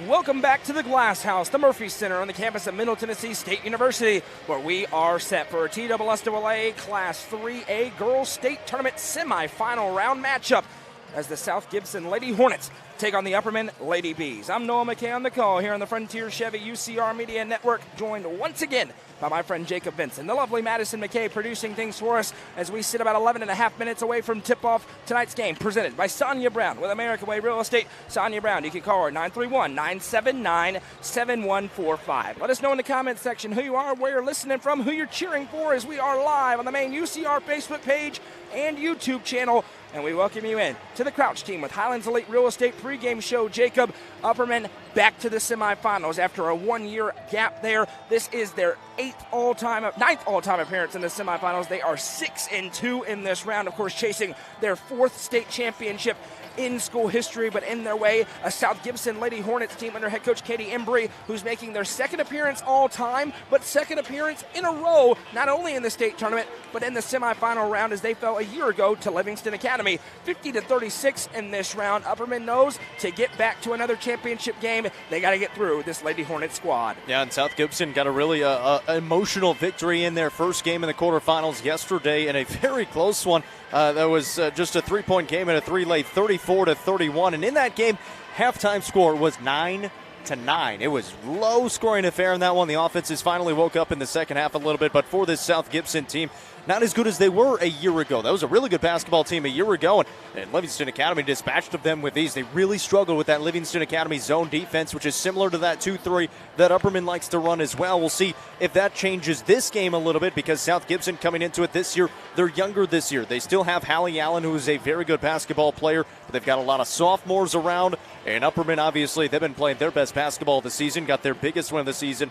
Welcome back to the Glass House, the Murphy Center on the campus of Middle Tennessee State University, where we are set for a TSSAA Class AAA Girls State Tournament semifinal round matchup as the South Gibson Lady Hornets take on the Upperman Lady Bees. I'm Noah McKay on the call here on the Frontier Chevy UCR Media Network, joined once again by my friend Jacob Benson. The lovely Madison McKay producing things for us as we sit about 11 and a half minutes away from tip-off tonight's game, presented by Sonja Brown with American Way Real Estate. Sonja Brown, you can call her 931-979-7145. Let us know in the comments section who you are, where you're listening from, who you're cheering for, as we are live on the main UCR Facebook page and YouTube channel. And we welcome you in to the Crouch team with Highlands Elite Real Estate pregame show. Jacob, Upperman back to the semifinals after a one-year gap there. This is their ninth all-time appearance in the semifinals. They are 6-2 in this round, of course, chasing their fourth state championship in school history, but in their way, a South Gibson Lady Hornets team under head coach Katie Embry, who's making their second appearance all time, but second appearance in a row, not only in the state tournament, but in the semifinal round as they fell a year ago to Livingston Academy. 50-36 in this round. Upperman knows to get back to another championship game, they got to get through this Lady Hornet squad. Yeah, and South Gibson got a really emotional victory in their first game in the quarterfinals yesterday, and a very close one. That was just a three-point game and a three-late 34-31. And in that game, halftime score was 9-9. It was low-scoring affair in that one. The offenses finally woke up in the second half a little bit, but for this South Gibson team, not as good as they were a year ago. That was a really good basketball team a year ago, and Livingston Academy dispatched of them with ease. They really struggled with that Livingston Academy zone defense, which is similar to that 2-3 that Upperman likes to run as well. We'll see if that changes this game a little bit, because South Gibson coming into it this year, they're younger this year. They still have Hallie Allen, who is a very good basketball player, but they've got a lot of sophomores around, and Upperman, obviously, they've been playing their best basketball of the season, got their biggest win of the season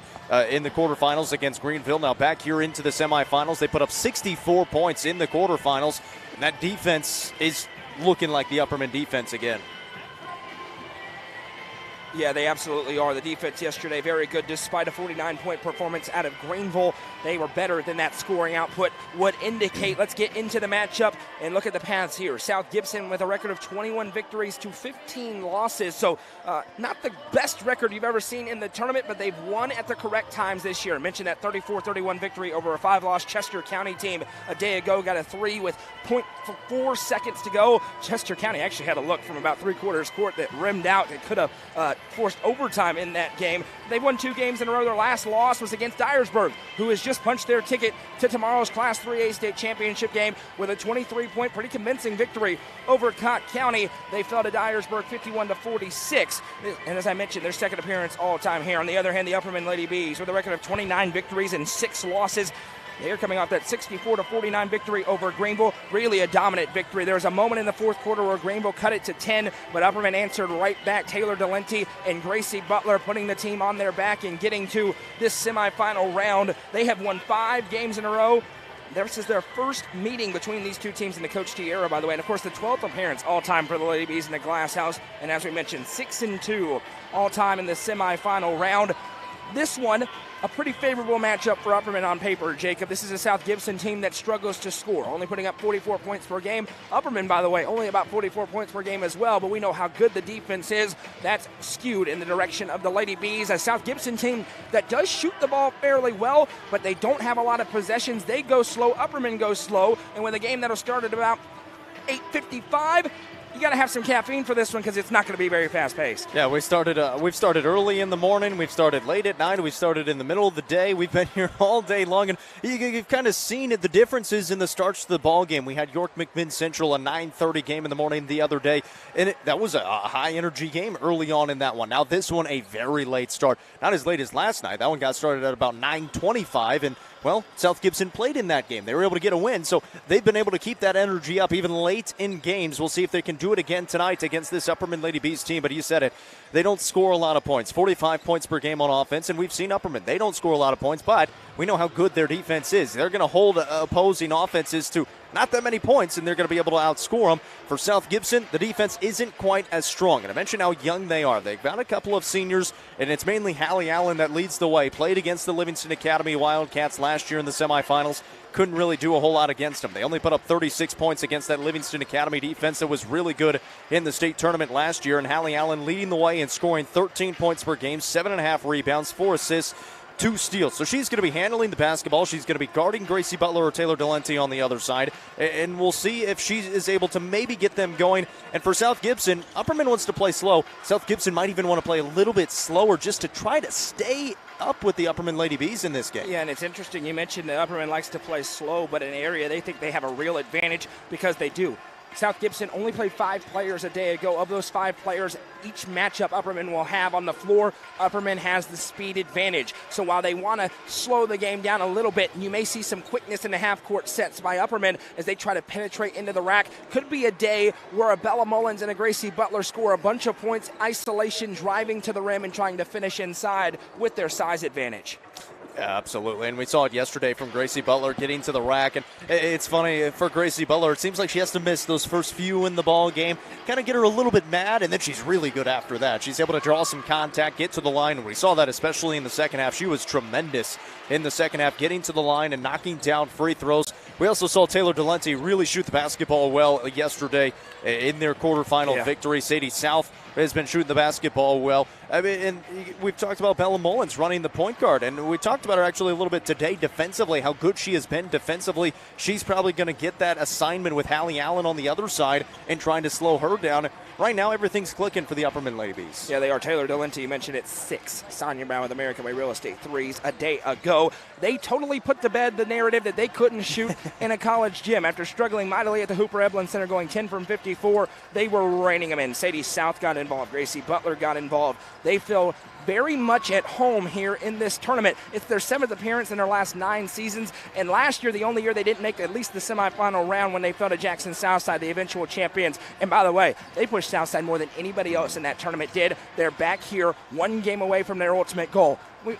in the quarterfinals against Greenville. Now back here into the semifinals, they put up 64 points in the quarterfinals, and that defense is looking like the Upperman defense again. Yeah, they absolutely are. The defense yesterday, very good. Despite a 49-point performance out of Greenville, they were better than that scoring output would indicate. Let's get into the matchup and look at the paths here. South Gibson with a record of 21 victories to 15 losses. So not the best record you've ever seen in the tournament, but they've won at the correct times this year. I mentioned that 34-31 victory over a 5-loss Chester County team a day ago. Got a 3 with 0.4 seconds to go. Chester County actually had a look from about three-quarters court that rimmed out. It could have forced overtime in that game. They've won 2 games in a row. Their last loss was against Dyersburg, who has just punched their ticket to tomorrow's Class 3A state championship game with a 23-point, pretty convincing victory over Cott County. They fell to Dyersburg 51-46. And as I mentioned, their second appearance all-time here. On the other hand, the Upperman Lady Bees with a record of 29 victories and 6 losses. They're coming off that 64-49 victory over Greenville. Really a dominant victory. There was a moment in the fourth quarter where Greenville cut it to 10, but Upperman answered right back. Taylor Delenti and Gracie Butler putting the team on their back and getting to this semifinal round. They have won 5 games in a row. This is their first meeting between these two teams in the Coach T era, by the way. And, of course, the 12th appearance all-time for the Lady Bees in the Glass House. And as we mentioned, 6-2 all-time in the semifinal round. This one, a pretty favorable matchup for Upperman on paper, Jacob. This is a South Gibson team that struggles to score, only putting up 44 points per game. Upperman, by the way, only about 44 points per game as well, but we know how good the defense is. That's skewed in the direction of the Lady Bees, a South Gibson team that does shoot the ball fairly well, but they don't have a lot of possessions. They go slow. Upperman goes slow, and with a game that'll start at about 8:55, you got to have some caffeine for this one because it's not going to be very fast-paced. Yeah, we've started early in the morning. We've started late at night. We've started in the middle of the day. We've been here all day long, and you've kind of seen it, the differences in the starts to the ball game. We had York McMinn Central, a 9:30 game in the morning the other day, and that was a high-energy game early on in that one. Now this one, a very late start. Not as late as last night. That one got started at about 9:25, and well, South Gibson played in that game. They were able to get a win, so they've been able to keep that energy up even late in games. We'll see if they can do it again tonight against this Upperman Lady Bees team, but you said it. They don't score a lot of points, 45 points per game on offense, and we've seen Upperman. They don't score a lot of points, but we know how good their defense is. They're going to hold opposing offenses to not that many points, and they're going to be able to outscore them. For South Gibson, the defense isn't quite as strong. And I mentioned how young they are. They've got a couple of seniors, and it's mainly Hallie Allen that leads the way. Played against the Livingston Academy Wildcats last year in the semifinals. Couldn't really do a whole lot against them. They only put up 36 points against that Livingston Academy defense that was really good in the state tournament last year. And Hallie Allen leading the way and scoring 13 points per game, 7.5 rebounds, 4 assists, 2 steals. So she's going to be handling the basketball. She's going to be guarding Gracie Butler or Taylor Delente on the other side. And we'll see if she is able to maybe get them going. And for South Gibson, Upperman wants to play slow. South Gibson might even want to play a little bit slower just to try to stay up with the Upperman Lady Bees in this game. Yeah, and it's interesting. You mentioned that Upperman likes to play slow, but in an area they think they have a real advantage because they do. South Gibson only played 5 players a day ago. Of those 5 players, each matchup Upperman will have on the floor, Upperman has the speed advantage. So while they want to slow the game down a little bit, you may see some quickness in the half-court sets by Upperman as they try to penetrate into the rack. Could be a day where a Bella Mullins and a Gracie Butler score a bunch of points, isolation, driving to the rim, and trying to finish inside with their size advantage. Yeah, absolutely, and we saw it yesterday from Gracie Butler getting to the rack, and it's funny for Gracie Butler, it seems like she has to miss those first few in the ball game, kind of get her a little bit mad, and then she's really good after that. She's able to draw some contact, get to the line, and we saw that especially in the second half. She was tremendous in the second half, getting to the line and knocking down free throws. We also saw Taylor Delente really shoot the basketball well yesterday in their quarterfinal victory. Sadie South has been shooting the basketball well. I mean, and we've talked about Bella Mullins running the point guard, and we talked about her actually a little bit today defensively, how good she has been defensively. She's probably going to get that assignment with Hallie Allen on the other side and trying to slow her down. Right now, everything's clicking for the Upperman Ladies. Yeah, they are. Taylor Delente, you mentioned it, 6. Sonja Brown with American Way Real Estate, 3s a day ago. They totally put to bed the narrative that they couldn't shoot in a college gym. After struggling mightily at the Hooper Eblin Center, going 10 from 54, they were raining them in. Sadie South got involved. Gracie Butler got involved. They feel very much at home here in this tournament. It's their 7th appearance in their last 9 seasons, and last year, the only year they didn't make at least the semifinal round when they fell to Jackson Southside, the eventual champions. And by the way, they pushed Southside more than anybody else in that tournament did. They're back here 1 game away from their ultimate goal. We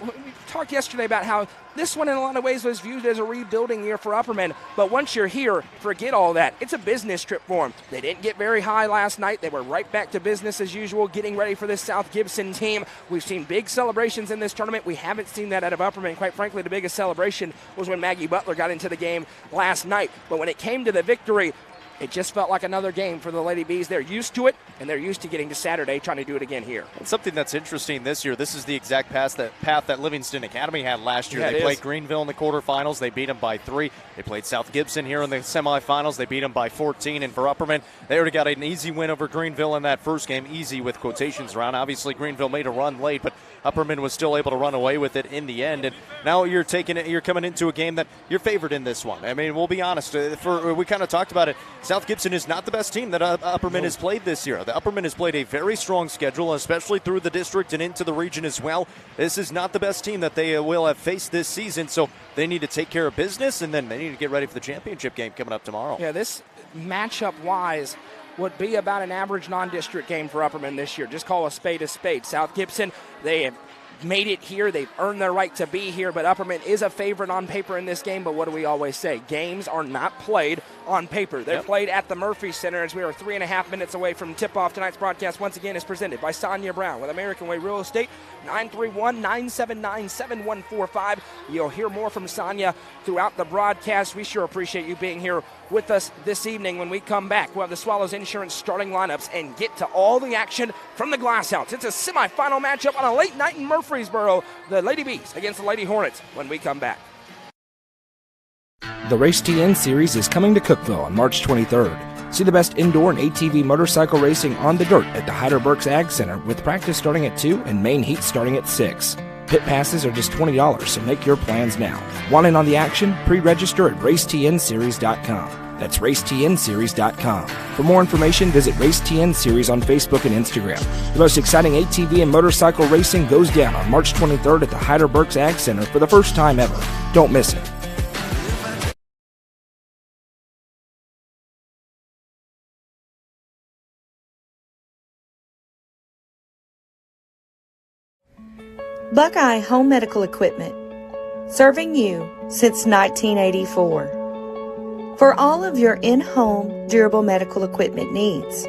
talked yesterday about how this one in a lot of ways was viewed as a rebuilding year for Upperman, but once you're here, forget all that. It's a business trip for them. They didn't get very high last night. They were right back to business as usual, getting ready for this South Gibson team. We've seen big celebrations in this tournament. We haven't seen that out of Upperman. Quite frankly, the biggest celebration was when Maggie Butler got into the game last night. But when it came to the victory, it just felt like another game for the Lady Bees. They're used to it, and they're used to getting to Saturday, trying to do it again here. And something that's interesting this year, this is the exact path that Livingston Academy had last year. Yeah, they played Greenville in the quarterfinals. They beat them by 3. They played South Gibson here in the semifinals. They beat them by 14. And for Upperman, they already got an easy win over Greenville in that first game. Easy with quotations around. Obviously, Greenville made a run late, but Upperman was still able to run away with it in the end. And now you're coming into a game that you're favored in this one. I mean, we'll be honest. We kind of talked about it. South Gibson is not the best team that Upperman has played this year. The Upperman has played a very strong schedule, especially through the district and into the region as well. This is not the best team that they will have faced this season, so they need to take care of business, and then they need to get ready for the championship game coming up tomorrow. Yeah, this matchup-wise would be about an average non-district game for Upperman this year. Just call a spade a spade. South Gibson, they have made it here. They've earned their right to be here, but Upperman is a favorite on paper in this game. But what do we always say? Games are not played on paper. They're played at the Murphy Center as we are 3.5 minutes away from tip-off. Tonight's broadcast, once again, is presented by Sonja Brown with American Way Real Estate, 931-979-7145. You'll hear more from Sonja throughout the broadcast. We sure appreciate you being here with us this evening. When we come back, we'll have the Swallows Insurance starting lineups and get to all the action from the Glass House. It's a semifinal matchup on a late night in Murfreesboro. The Lady Bees against the Lady Hornets when we come back. The Race TN Series is coming to Cookeville on March 23rd. See the best indoor and ATV motorcycle racing on the dirt at the Hyder Burks Ag Center, with practice starting at 2 and main heat starting at 6. Pit passes are just $20, so make your plans now. Want in on the action? Pre-register at racetnseries.com. That's racetnseries.com. For more information, visit Race TN Series on Facebook and Instagram. The most exciting ATV and motorcycle racing goes down on March 23rd at the Hyder Burks Ag Center for the first time ever. Don't miss it. Buckeye Home Medical Equipment, serving you since 1984. for all of your in-home durable medical equipment needs,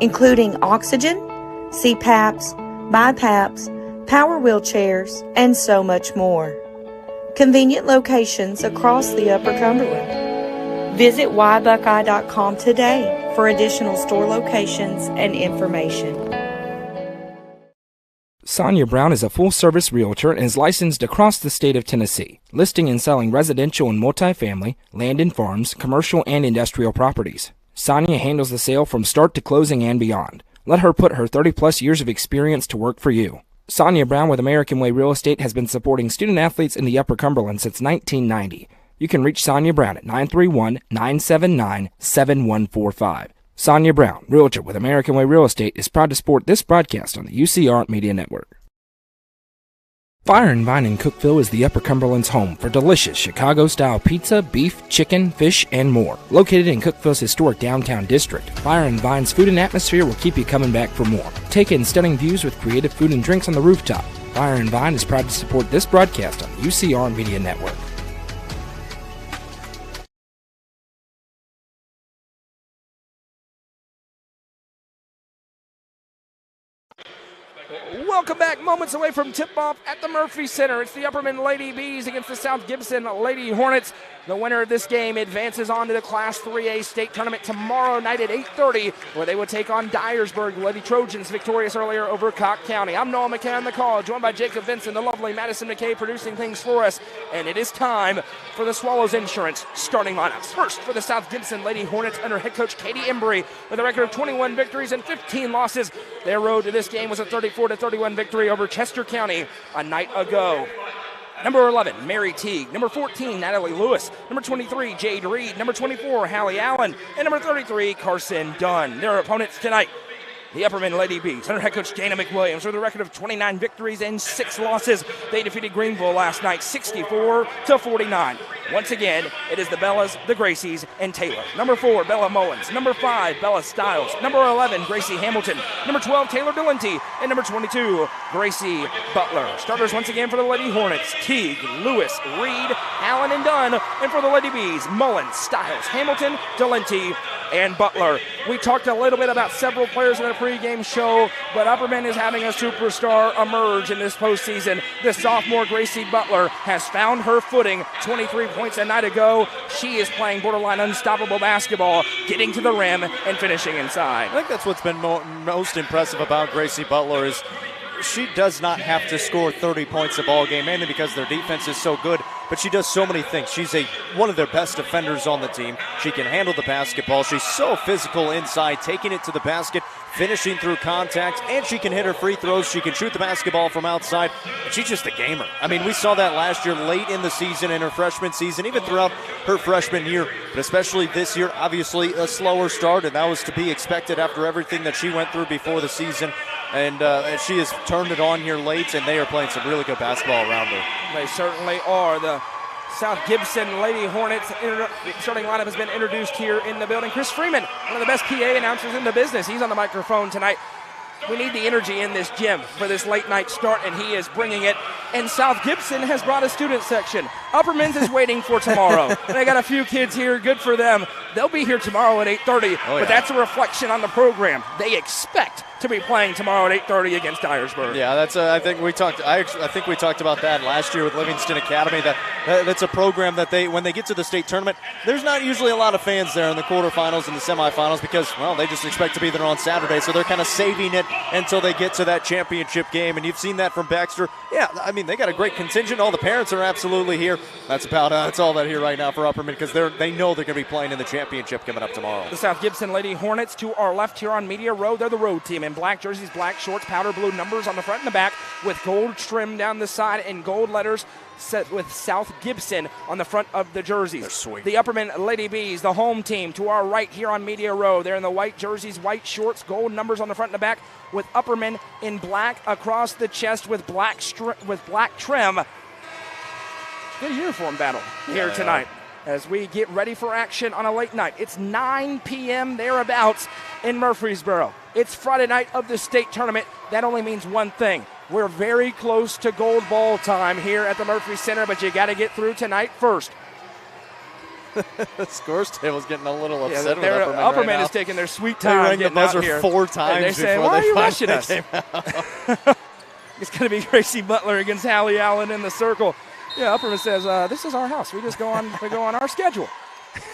including oxygen, CPAPs, BiPAPs, power wheelchairs, and so much more. Convenient locations across the Upper Cumberland. Visit whybuckeye.com today for additional store locations and information. Sonja Brown is a full-service realtor and is licensed across the state of Tennessee, listing and selling residential and multifamily, land and farms, commercial and industrial properties. Sonja handles the sale from start to closing and beyond. Let her put her 30-plus years of experience to work for you. Sonja Brown with American Way Real Estate has been supporting student-athletes in the Upper Cumberland since 1990. You can reach Sonja Brown at 931-979-7145. Sonja Brown, realtor with American Way Real Estate, is proud to support this broadcast on the UCR Media Network. Fire and Vine in Cookeville is the Upper Cumberland's home for delicious Chicago-style pizza, beef, chicken, fish, and more. Located in Cookeville's historic downtown district, Fire and Vine's food and atmosphere will keep you coming back for more. Take in stunning views with creative food and drinks on the rooftop. Fire and Vine is proud to support this broadcast on the UCR Media Network. Welcome back. Moments away from tip-off at the Murphy Center. It's the Upperman Lady Bees against the South Gibson Lady Hornets. The winner of this game advances on to the Class AAA state tournament tomorrow night at 8:30, where they will take on Dyersburg. The Lady Trojans victorious earlier over Cocke County. I'm Noah McKay on the call, joined by Jacob Vinson, the lovely Madison McKay producing things for us. And it is time for the Swallows Insurance starting lineups. First for the South Gibson Lady Hornets under head coach Katie Embry with a record of 21 victories and 15 losses. Their road to this game was a 34-31 victory over Chester County a night ago. Number 11, Mary Teague. Number 14, Natalie Lewis. Number 23, Jade Reed. Number 24, Hallie Allen. And number 33, Carson Dunn. Their opponents tonight, the Upperman Lady Bees, under head coach Dana McWilliams, with a record of 29 victories and 6 losses. They defeated Greenville last night 64-49. Once again, it is the Bellas, the Gracies, and Taylor. Number 4, Bella Mullins. Number 5, Bella Stiles. Number 11, Gracie Hamilton. Number 12, Taylor Delente. And number 22, Gracie Butler. Starters once again for the Lady Hornets: Teague, Lewis, Reed, Allen, and Dunn. And for the Lady Bees, Mullins, Stiles, Hamilton, Delente, and Butler. We talked a little bit about several players in the pregame show, but Upperman is having a superstar emerge in this postseason. The sophomore Gracie Butler has found her footing. 23 points a night ago. She is playing borderline unstoppable basketball, getting to the rim and finishing inside. I think that's what's been most impressive about Gracie Butler is she does not have to score 30 points a ball game, mainly because their defense is so good, but she does so many things. She's one of their best defenders on the team. She can handle the basketball. She's so physical inside, taking it to the basket, finishing through contact, and she can hit her free throws. She can shoot the basketball from outside. She's just a gamer. I mean, we saw that last year late in the season, in her freshman season, even throughout her freshman year, but especially this year, obviously a slower start, and that was to be expected after everything that she went through before the season. And she has turned it on here late, and they are playing some really good basketball around her. They certainly are. The South Gibson Lady Hornets starting lineup has been introduced here in the building. Chris Freeman, one of the best PA announcers in the business. He's on the microphone tonight. We need the energy in this gym for this late night start, and he is bringing it. And South Gibson has brought a student section. Upperman's is waiting for tomorrow. They got a few kids here. Good for them. They'll be here tomorrow at 8:30, but that's a reflection on the program. They expect to be playing tomorrow at 8:30 against Dyersburg. Yeah, that's. I think we talked. I think we talked about that last year with Livingston Academy. That's a program that when they get to the state tournament, there's not usually a lot of fans there in the quarterfinals and the semifinals because, well, they just expect to be there on Saturday, so they're kind of saving it until they get to that championship game. And you've seen that from Baxter. Yeah, I mean, they got a great contingent. All the parents are absolutely here. That's all that here right now for Upperman because they know they're going to be playing in the championship coming up tomorrow. The South Gibson Lady Hornets to our left here on Media Row. They're the road team in black jerseys, black shorts, powder blue numbers on the front and the back with gold trim down the side and gold letters set with South Gibson on the front of the jerseys. They're sweet. The Upperman Lady Bees, the home team, to our right here on Media Row. They're in the white jerseys, white shorts, gold numbers on the front and the back with Upperman in black across the chest with black trim. Good uniform battle here tonight as we get ready for action on a late night. It's 9 p.m. thereabouts in Murfreesboro. It's Friday night of the state tournament. That only means one thing. We're very close to gold ball time here at the Murphy Center, but you got to get through tonight first. The scores table's getting a little upset with Upperman Upperman right is now. taking their sweet They time rang the getting out buzzer here. 4 times They say, before why are they you finally rushing us? came out. It's going to be Gracie Butler against Hallie Allen in the circle. Yeah, Upperman says, this is our house. We go on our schedule.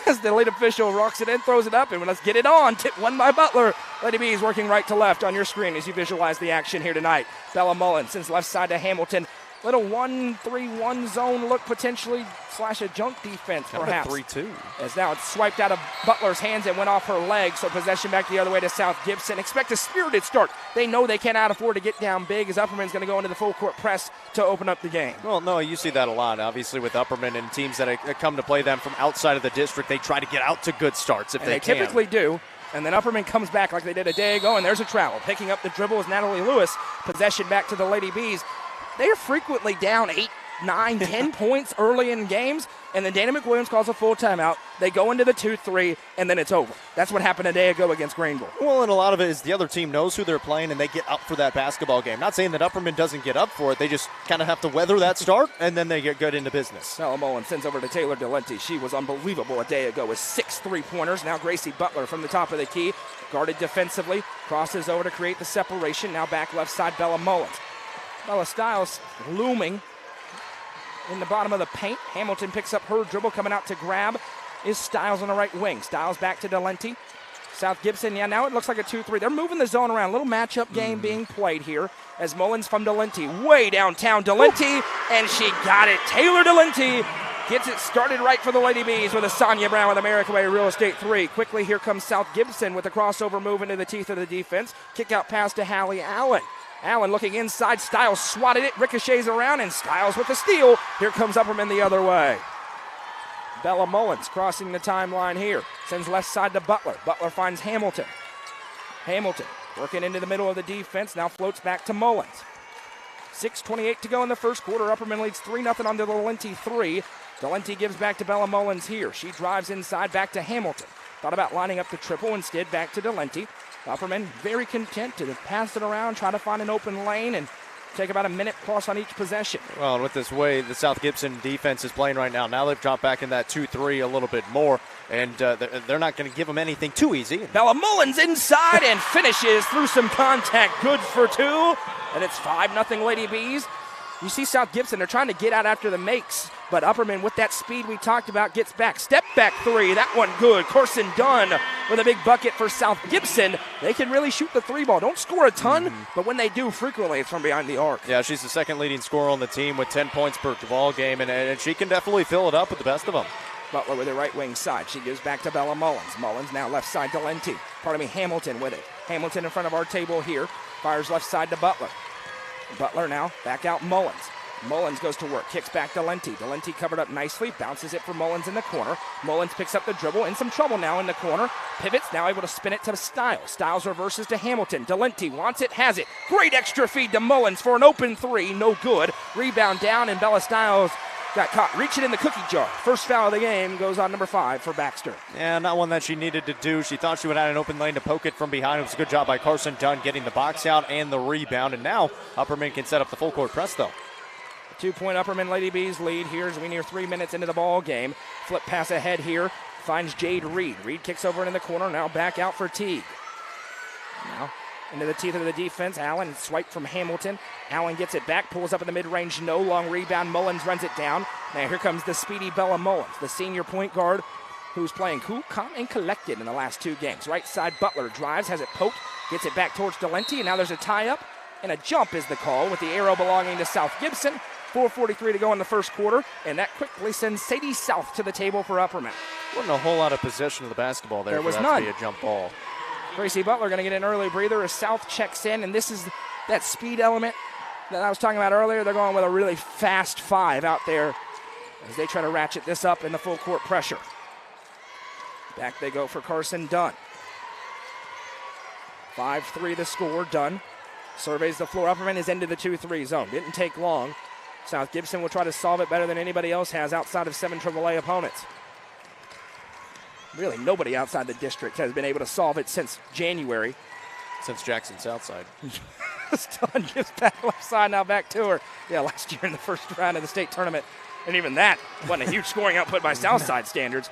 As the lead official rocks it in, throws it up, and let's get it on. Tip won by Butler. Lady Bees working right to left on your screen as you visualize the action here tonight. Bella Mullen sends left side to Hamilton. Little 1-3-1 zone look potentially / a junk defense perhaps. 3-2. As now it's swiped out of Butler's hands and went off her leg, so possession back the other way to South Gibson. Expect a spirited start. They know they cannot afford to get down big as Upperman's going to go into the full court press to open up the game. Well, no, you see that a lot, obviously, with Upperman and teams that come to play them from outside of the district. They try to get out to good starts if they can. They typically do. And then Upperman comes back like they did a day ago, and there's a travel. Picking up the dribble is Natalie Lewis. Possession back to the Lady Bees. They are frequently down 8, 9, 10 points early in games, and then Dana McWilliams calls a full timeout. They go into the 2-3, and then it's over. That's what happened a day ago against Greenville. Well, and a lot of it is the other team knows who they're playing, and they get up for that basketball game. Not saying that Upperman doesn't get up for it. They just kind of have to weather that start, and then they get good into business. Bella Mullen sends over to Taylor Delenti. She was unbelievable a day ago with 6 3-pointers. Now Gracie Butler from the top of the key, guarded defensively, crosses over to create the separation. Now back left side, Bella Mullins. Bella Stiles looming in the bottom of the paint. Hamilton picks up her dribble, coming out to grab is Stiles on the right wing. Stiles back to Delenti. South Gibson, now it looks like a 2-3. They're moving the zone around. Little matchup game being played here as Mullins from Delenti. Way downtown, Delenti, and she got it. Taylor Delenti gets it started right for the Lady Bees with a Sonja Brown with America Way Real Estate 3. Quickly, here comes South Gibson with a crossover move into the teeth of the defense. Kick out pass to Hallie Allen. Allen looking inside. Stiles swatted it, ricochets around, and Stiles with the steal. Here comes Upperman the other way. Bella Mullins crossing the timeline here. Sends left side to Butler. Butler finds Hamilton. Hamilton working into the middle of the defense. Now floats back to Mullins. 6:28 to go in the first quarter. Upperman leads 3-0 on the Delenti 3. Delenti gives back to Bella Mullins here. She drives inside back to Hamilton. Thought about lining up the triple, instead back to Delenti. Upperman very content to pass it around, try to find an open lane, and take about a minute plus on each possession. Well, and with this way the South Gibson defense is playing right now, they've dropped back in that 2-3 a little bit more, and they're not going to give them anything too easy. Bella Mullins inside and finishes through some contact. Good for 2, and it's 5-0 Lady Bees. You see South Gibson, they're trying to get out after the makes, but Upperman with that speed we talked about gets back. Step back 3, that one good. Corson Dunn with a big bucket for South Gibson. They can really shoot the 3 ball. Don't score a ton, but when they do, frequently it's from behind the arc. Yeah, she's the second leading scorer on the team with 10 points per ball game, and she can definitely fill it up with the best of them. Butler with the right wing side. She gives back to Bella Mullins. Mullins now left side to Hamilton with it. Hamilton in front of our table here. Fires left side to Butler. Butler now back out Mullins. Mullins goes to work, kicks back to Delenti. Delenti covered up nicely, bounces it for Mullins in the corner. Mullins picks up the dribble, in some trouble now in the corner. Pivots, now able to spin it to Stiles. Stiles reverses to Hamilton. Delenti wants it, has it. Great extra feed to Mullins for an open 3, no good. Rebound down, and Bella Stiles got caught reaching in the cookie jar. First foul of the game goes on number 5 for Baxter. Yeah, not one that she needed to do. She thought she would have an open lane to poke it from behind. It was a good job by Carson Dunn getting the box out and the rebound. And now Upperman can set up the full court press, though. 2-point Upperman Lady Bees lead here as we near 3 minutes into the ball game. Flip pass ahead here. Finds Jade Reed. Reed kicks over in the corner. Now back out for Teague. Now into the teeth of the defense. Allen swipe from Hamilton. Allen gets it back. Pulls up in the mid-range. No long rebound. Mullins runs it down. Now here comes the speedy Bella Mullins, the senior point guard who's playing cool, calm, and collected in the last 2 games. Right side Butler drives, has it poked, gets it back towards Delenti, and now there's a tie-up, and a jump is the call with the arrow belonging to South Gibson. 4:43 to go in the first quarter, and that quickly sends Sadie South to the table for Upperman. Wasn't a whole lot of possession of the basketball there was for that none. to be a jump ball. Gracie Butler going to get an early breather as South checks in, and this is that speed element that I was talking about earlier. They're going with a really fast 5 out there as they try to ratchet this up in the full court pressure. Back they go for Carson Dunn. 5-3 the score. Dunn surveys the floor. Upperman is into the 2-3 zone. Didn't take long. South Gibson will try to solve it better than anybody else has outside of 7 AAA opponents. Really, nobody outside the district has been able to solve it since January. Since Jackson Southside. Dunn gives back left side, now back to her. Yeah, last year in the first round of the state tournament. And even that wasn't a huge scoring output by Southside standards.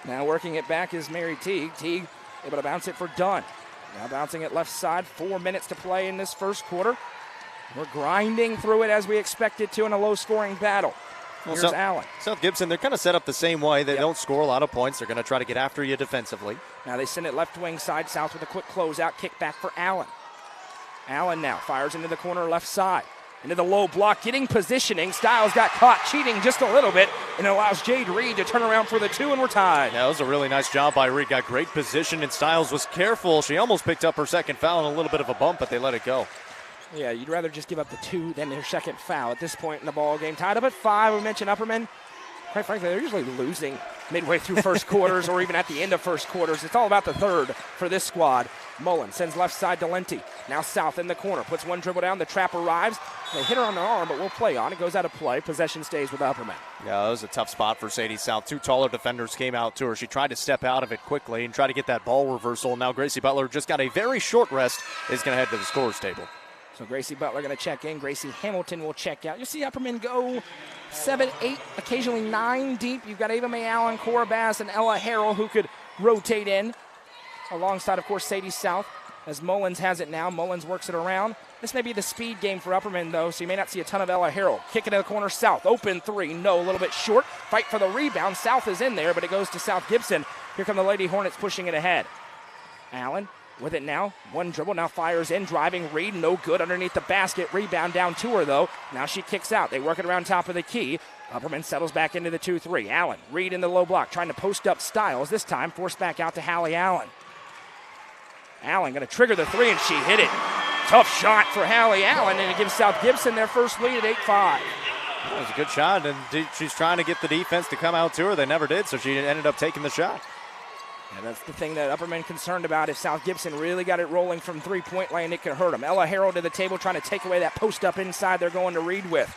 Now working it back is Mary Teague. Teague able to bounce it for Dunn. Now bouncing it left side. 4 minutes to play in this first quarter. We're grinding through it as we expected to in a low-scoring battle. Here's Allen. South Gibson, they're kind of set up the same way. They don't score a lot of points. They're going to try to get after you defensively. Now they send it left wing side. South with a quick closeout. Kick back for Allen. Allen now fires into the corner left side. Into the low block, getting positioning. Styles got caught cheating just a little bit, and it allows Jade Reed to turn around for the 2, and we're tied. Yeah, that was a really nice job by Reed. Got great position, and Styles was careful. She almost picked up her second foul and a little bit of a bump, but they let it go. Yeah, you'd rather just give up the 2 than their second foul at this point in the ball game. Tied up at 5. We mentioned Upperman. Quite frankly, they're usually losing midway through first quarters or even at the end of first quarters. It's all about the third for this squad. Mullen sends left side to Lenti. Now South in the corner. Puts one dribble down. The trap arrives. They hit her on the arm, but we'll play on. It goes out of play. Possession stays with Upperman. Yeah, that was a tough spot for Sadie South. 2 taller defenders came out to her. She tried to step out of it quickly and try to get that ball reversal. Now Gracie Butler just got a very short rest. Is going to head to the scorer's table. So Gracie Butler going to check in. Gracie Hamilton will check out. You'll see Upperman go 7, 8, occasionally 9 deep. You've got Ava Mae Allen, Cora Bass, and Ella Harrell who could rotate in. Alongside, of course, Sadie South, as Mullins has it now. Mullins works it around. This may be the speed game for Upperman, though, so you may not see a ton of Ella Harrell. Kick it to the corner, South. Open 3. No, a little bit short. Fight for the rebound. South is in there, but it goes to South Gibson. Here come the Lady Hornets pushing it ahead. Allen with it now. One dribble, now fires in. Driving Reed, no good underneath the basket. Rebound down to her, though. Now she kicks out. They work it around top of the key. Upperman settles back into the 2-3. Allen, Reed in the low block, trying to post up Styles. This time forced back out to Hallie Allen. Allen going to trigger the 3, and she hit it. Tough shot for Hallie Allen, and it gives South Gibson their first lead at 8-5. That was a good shot, and she's trying to get the defense to come out to her. They never did, so she ended up taking the shot. And that's the thing that Upperman concerned about. If South Gibson really got it rolling from three-point lane, it could hurt them. Ella Harrell to the table trying to take away that post up inside they're going to Reed with.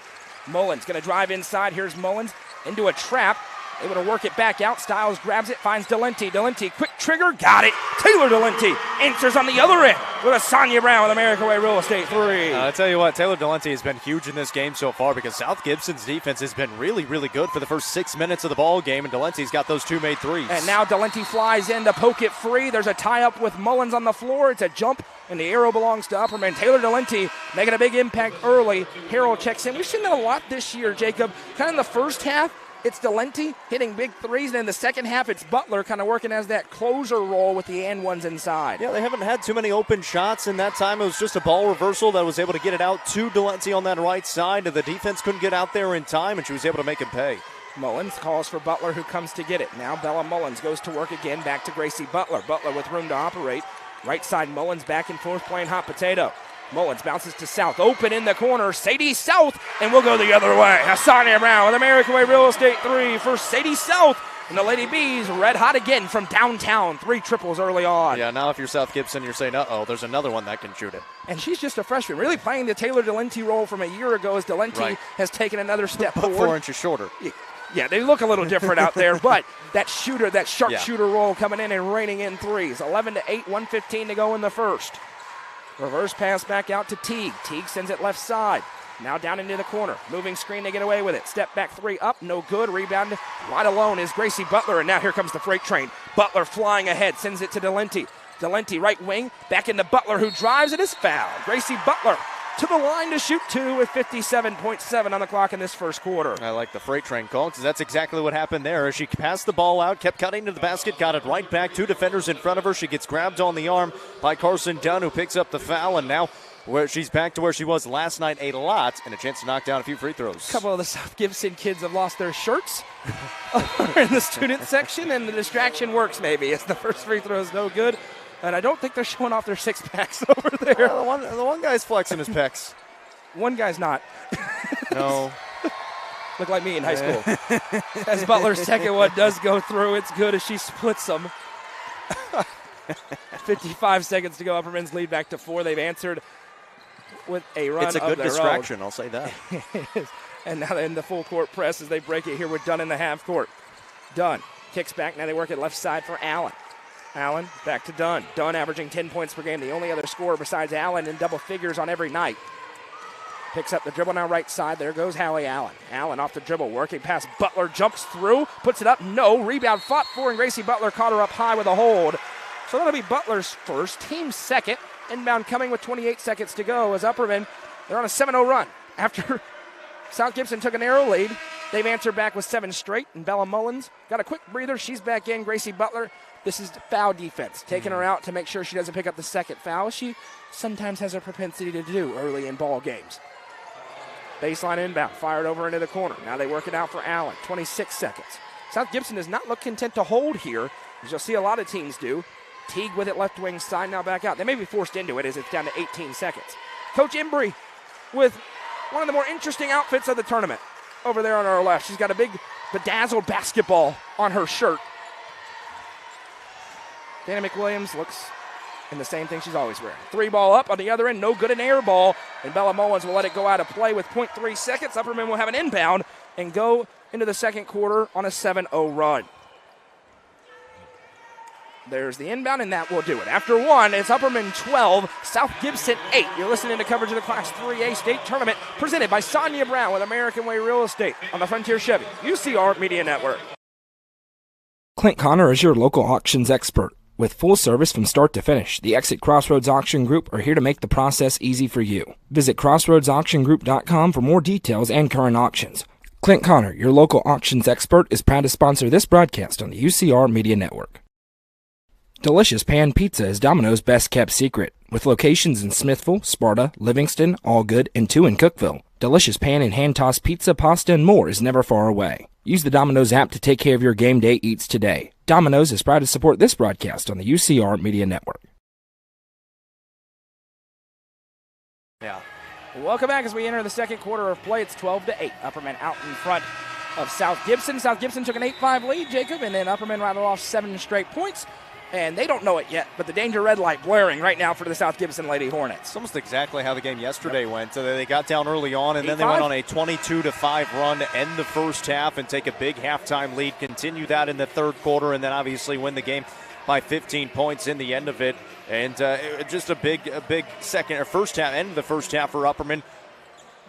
Mullins going to drive inside. Here's Mullins into a trap. Able to work it back out. Styles grabs it, finds Delenti. Delenti, quick trigger, got it. Taylor Delenti answers on the other end with a Sonja Brown with American Way Real Estate 3. I'll tell you what, Taylor Delenti has been huge in this game so far because South Gibson's defense has been really, really good for the first 6 minutes of the ball game, and Delenti's got those 2 made threes. And now Delenti flies in to poke it free. There's a tie-up with Mullins on the floor. It's a jump, and the arrow belongs to Upperman. Taylor Delenti making a big impact early. Harrell checks in. We've seen that a lot this year, Jacob. Kind of in the first half, it's Delenti hitting big threes, and in the second half, it's Butler kind of working as that closer role with the and ones inside. Yeah, they haven't had too many open shots in that time. It was just a ball reversal that was able to get it out to Delenti on that right side, and the defense couldn't get out there in time, and she was able to make him pay. Mullins calls for Butler, who comes to get it. Now Bella Mullins goes to work again, back to Gracie Butler. Butler with room to operate. Right side, Mullins back and forth playing hot potato. Mullins bounces to South, open in the corner, Sadie South, and we'll go the other way. Sonja Brown with American Way Real Estate 3 for Sadie South. And the Lady Bees red hot again from downtown. 3 triples early on. Yeah, now if you're South Gibson, you're saying, uh-oh, there's another one that can shoot it. And she's just a freshman, really playing the Taylor Delenti role from a year ago as Delenti has taken another step forward. 4 inches shorter. Yeah, they look a little different out there, but that shooter, that sharpshooter role coming in and raining in threes. 11-8, 1:15 to go in the first. Reverse pass back out to Teague. Teague sends it left side. Now down into the corner. Moving screen to get away with it. Step back 3 up. No good. Rebound right alone is Gracie Butler. And now here comes the freight train. Butler flying ahead. Sends it to Delenti. Delenti right wing. Back into Butler who drives and is fouled. Gracie Butler to the line to shoot 2 with 57.7 on the clock in this first quarter. I like the freight train call because that's exactly what happened there. As she passed the ball out, kept cutting to the basket, got it right back. 2 defenders in front of her. She gets grabbed on the arm by Carson Dunn, who picks up the foul, and now she's back to where she was last night a lot, and a chance to knock down a few free throws. A couple of the South Gibson kids have lost their shirts in the student section, and the distraction works maybe as the first free throw is no good. And I don't think they're showing off their 6-packs over there. The one guy's flexing his pecs. One guy's not. No. Look like me in high school. As Butler's second one does go through, it's good as she splits them. 55 seconds to go. Upperman's lead back to 4. They've answered with a run of their own. It's a good distraction, I'll say that. And now in the full court press as they break it here with Dunn in the half court. Dunn kicks back. Now they work it left side for Allen. Allen back to Dunn. Dunn averaging 10 points per game. The only other scorer besides Allen in double figures on every night. Picks up the dribble now right side. There goes Hallie Allen. Allen off the dribble, working past Butler, jumps through, puts it up. No, rebound fought for, and Gracie Butler caught her up high with a hold. So that'll be Butler's first, team second. Inbound coming with 28 seconds to go as Upperman, they're on a 7-0 run. After South Gibson took a narrow lead, they've answered back with 7 straight, and Bella Mullins got a quick breather. She's back in. Gracie Butler, this is foul defense, taking her out to make sure she doesn't pick up the second foul. She sometimes has a propensity to do early in ball games. Baseline inbound, fired over into the corner. Now they work it out for Allen, 26 seconds. South Gibson does not look content to hold here, as you'll see a lot of teams do. Teague with it left wing side, now back out. They may be forced into it as it's down to 18 seconds. Coach Embry with one of the more interesting outfits of the tournament over there on our left. She's got a big bedazzled basketball on her shirt. Dana McWilliams looks in the same thing she's always wearing. 3 ball up on the other end, no good, an air ball, and Bella Mullins will let it go out of play with 0.3 seconds. Upperman will have an inbound and go into the second quarter on a 7-0 run. There's the inbound, and that will do it. After 1, it's Upperman 12, South Gibson 8. You're listening to coverage of the Class AAA state tournament presented by Sonja Brown with American Way Real Estate on the Frontier Chevy UCR Media Network. Clint Connor is your local auctions expert. With full service from start to finish, the Exit Crossroads Auction Group are here to make the process easy for you. Visit crossroadsauctiongroup.com for more details and current auctions. Clint Connor, your local auctions expert, is proud to sponsor this broadcast on the UCR Media Network. Delicious Pan Pizza is Domino's best-kept secret. With locations in Smithville, Sparta, Livingston, Allgood, and 2 in Cookeville, Delicious Pan and hand-tossed pizza, pasta, and more is never far away. Use the Domino's app to take care of your game day eats today. Domino's is proud to support this broadcast on the UCR Media Network. Yeah. Welcome back as we enter the second quarter of play. It's 12-8. Upperman out in front of South Gibson. South Gibson took an 8-5 lead, Jacob, and then Upperman rattled off 7 straight points. And they don't know it yet, but the danger red light blaring right now for the South Gibson Lady Hornets. It's almost exactly how the game yesterday went. So they got down early on, and 8-5? then they went on a 22-5 run to end the first half and take a big halftime lead, continue that in the third quarter, and then obviously win the game by 15 points in the end of it. And just a big first half, end of the first half for Upperman.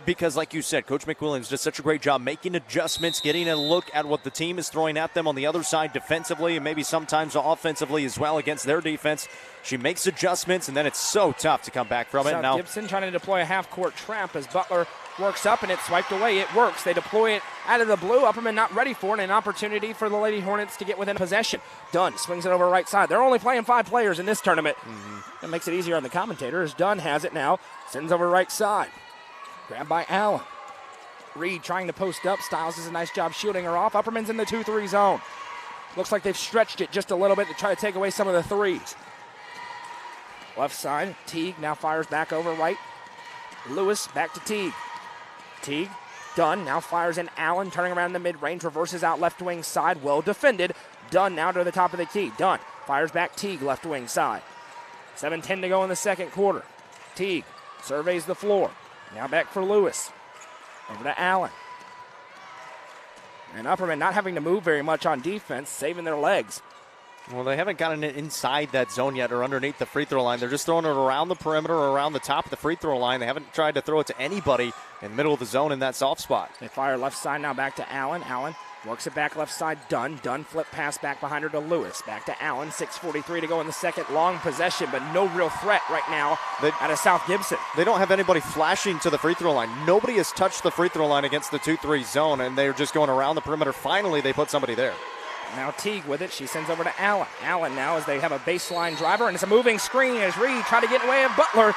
Because, like you said, Coach McWilliams does such a great job making adjustments, getting a look at what the team is throwing at them on the other side defensively and maybe sometimes offensively as well against their defense. She makes adjustments, and then it's so tough to come back from it. South Gibson trying to deploy a half-court trap as Butler works up, and it's swiped away. It works. They deploy it out of the blue. Upperman not ready for it. An opportunity for the Lady Hornets to get within possession. Dunn swings it over right side. They're only playing 5 players in this tournament. That makes it easier on the commentators. Dunn has it now. Sends over right side. Grabbed by Allen. Reed trying to post up. Stiles does a nice job shielding her off. Upperman's in the 2-3 zone. Looks like they've stretched it just a little bit to try to take away some of the threes. Left side, Teague now fires back over right. Lewis back to Teague. Teague, Dunn now fires in Allen, turning around the mid-range, reverses out left wing side, well defended. Dunn now to the top of the key. Dunn fires back Teague left wing side. 7:10 to go in the second quarter. Teague surveys the floor. Now back for Lewis. Over to Allen. And Upperman not having to move very much on defense, saving their legs. Well, they haven't gotten it inside that zone yet or underneath the free throw line. They're just throwing it around the perimeter or around the top of the free throw line. They haven't tried to throw it to anybody in the middle of the zone in that soft spot. They fire left side now back to Allen. Allen works it back left side. Dunn flip pass back behind her to Lewis. Back to Allen. 6:43 to go in the second. Long possession, but no real threat right now out of South Gibson. They don't have anybody flashing to the free throw line. Nobody has touched the free throw line against the 2-3 zone, and they're just going around the perimeter. Finally, they put somebody there. Now Teague with it. She sends over to Allen. Allen now as they have a baseline driver, and it's a moving screen as Reed try to get in the way of Butler.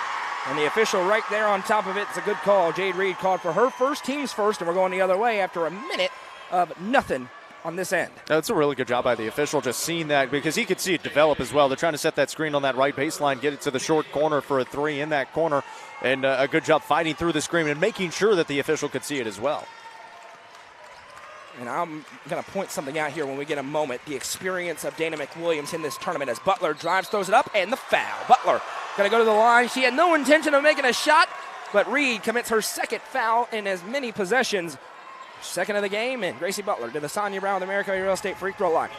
And the official right there on top of it. It's a good call. Jade Reed called for her first, team's first, and we're going the other way after a minute of nothing on this end. That's a really good job by the official, just seeing that, because he could see it develop as well. They're trying to set that screen on that right baseline, get it to the short corner for a 3 in that corner, and a good job fighting through the screen and making sure that the official could see it as well. And I'm going to point something out here when we get a moment. The experience of Dana McWilliams in this tournament as Butler drives, throws it up, and the foul. Butler going to go to the line. She had no intention of making a shot, but Reed commits her second foul in as many possessions. Second of the game, and Gracie Butler to the Sonja Brown with American Real Estate free throw line.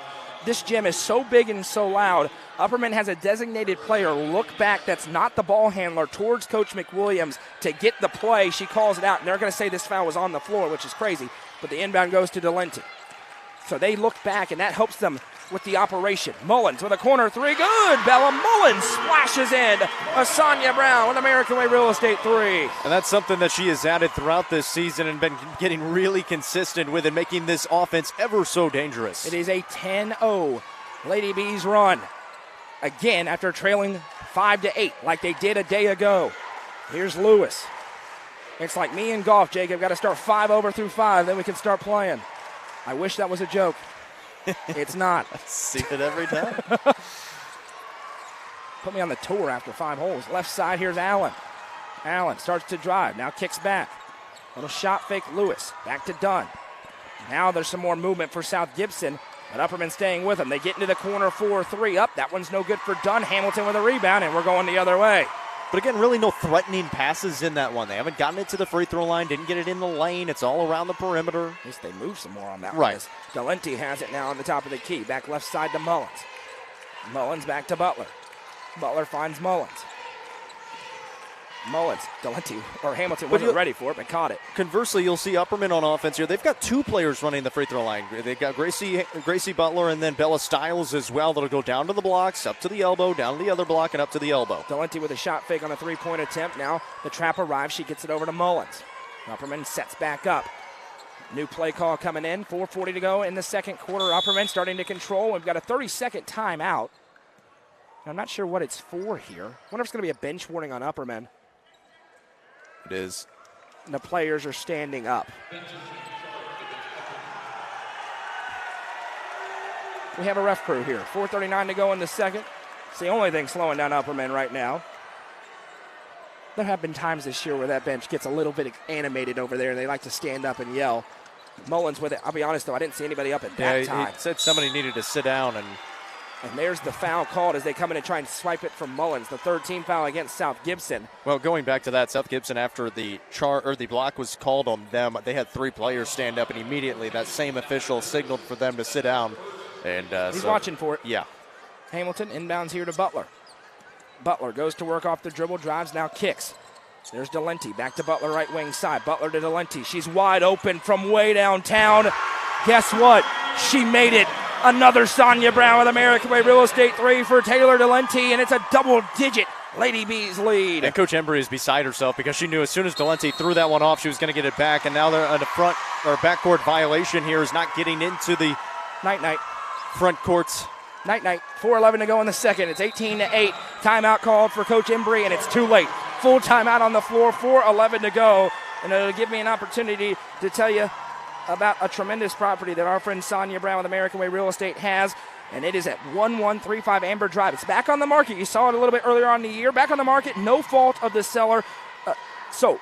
this gym is so big and so loud, Upperman has a designated player look back that's not the ball handler towards Coach McWilliams to get the play. She calls it out, and they're going to say this foul was on the floor, which is crazy, but the inbound goes to Delenti. So they look back, and that helps them with the operation. Mullins with a corner three. Good. Bella Mullins splashes in. A Sonja Brown with American Way Real Estate three. And that's something that she has added throughout this season and been getting really consistent with and making this offense ever so dangerous. It is a 10-0 Lady Bees run. Again, after trailing 5-8 like they did a day ago. Here's Lewis. It's like me in golf, Jacob. Got to start 5 over through 5, then we can start playing. I wish that was a joke. It's not. I see it every time. Put me on the tour after 5 holes. Left side, here's Allen. Allen starts to drive, now kicks back. Little shot fake, Lewis. Back to Dunn. Now there's some more movement for South Gibson, but Upperman staying with them. They get into the corner 4-3 up. That one's no good for Dunn. Hamilton with a rebound, and we're going the other way. But again, really no threatening passes in that one. They haven't gotten it to the free throw line, didn't get it in the lane. It's all around the perimeter. At least they move some more on that right. one. Delenti has it now on the top of the key. Back left side to Mullins. Mullins back to Butler. Butler finds Mullins. Mullins, Delenti, or Hamilton wasn't ready for it, but caught it. Conversely, you'll see Upperman on offense here. They've got 2 players running the free throw line. They've got Gracie Butler and then Bella Stiles as well. That'll go down to the blocks, up to the elbow, down to the other block, and up to the elbow. Delenti with a shot fake on a 3-point attempt. Now the trap arrives. She gets it over to Mullins. Upperman sets back up. New play call coming in. 4:40 to go in the second quarter. Upperman starting to control. We've got a 30-second timeout. I'm not sure what it's for here. I wonder if it's going to be a bench warning on Upperman. It is. And the players are standing up. We have a ref crew here. 4:39 to go in the second. It's the only thing slowing down Upperman right now. There have been times this year where that bench gets a little bit animated over there, and they like to stand up and yell. Mullins with it. I'll be honest, though, I didn't see anybody up at that time. He said somebody needed to sit down. And there's the foul called as they come in and try and swipe it from Mullins. The third team foul against South Gibson. Well, going back to that, South Gibson, after the block was called on them, they had 3 players stand up, and immediately that same official signaled for them to sit down. And he's watching for it. Yeah. Hamilton inbounds here to Butler. Butler goes to work off the dribble, drives, now kicks. There's Delenti, back to Butler, right wing side. Butler to Delenti. She's wide open from way downtown. Guess what? She made it. Another Sonja Brown with American Way Real Estate 3 for Taylor Delenti, and it's a double-digit Lady Bees lead. And Coach Embry is beside herself because she knew as soon as Delenti threw that one off, she was going to get it back, and now they're on the front or backcourt violation here is not getting into the night front courts. Night. 4:11 to go in the second. It's 18-8. Timeout called for Coach Embry, and it's too late. Full timeout on the floor. 4:11 to go, and it'll give me an opportunity to tell you about a tremendous property that our friend Sonja Brown with American Way Real Estate has, and it is at 1135 Amber Drive. It's back on the market. You saw it a little bit earlier on in the year. Back on the market, no fault of the seller. So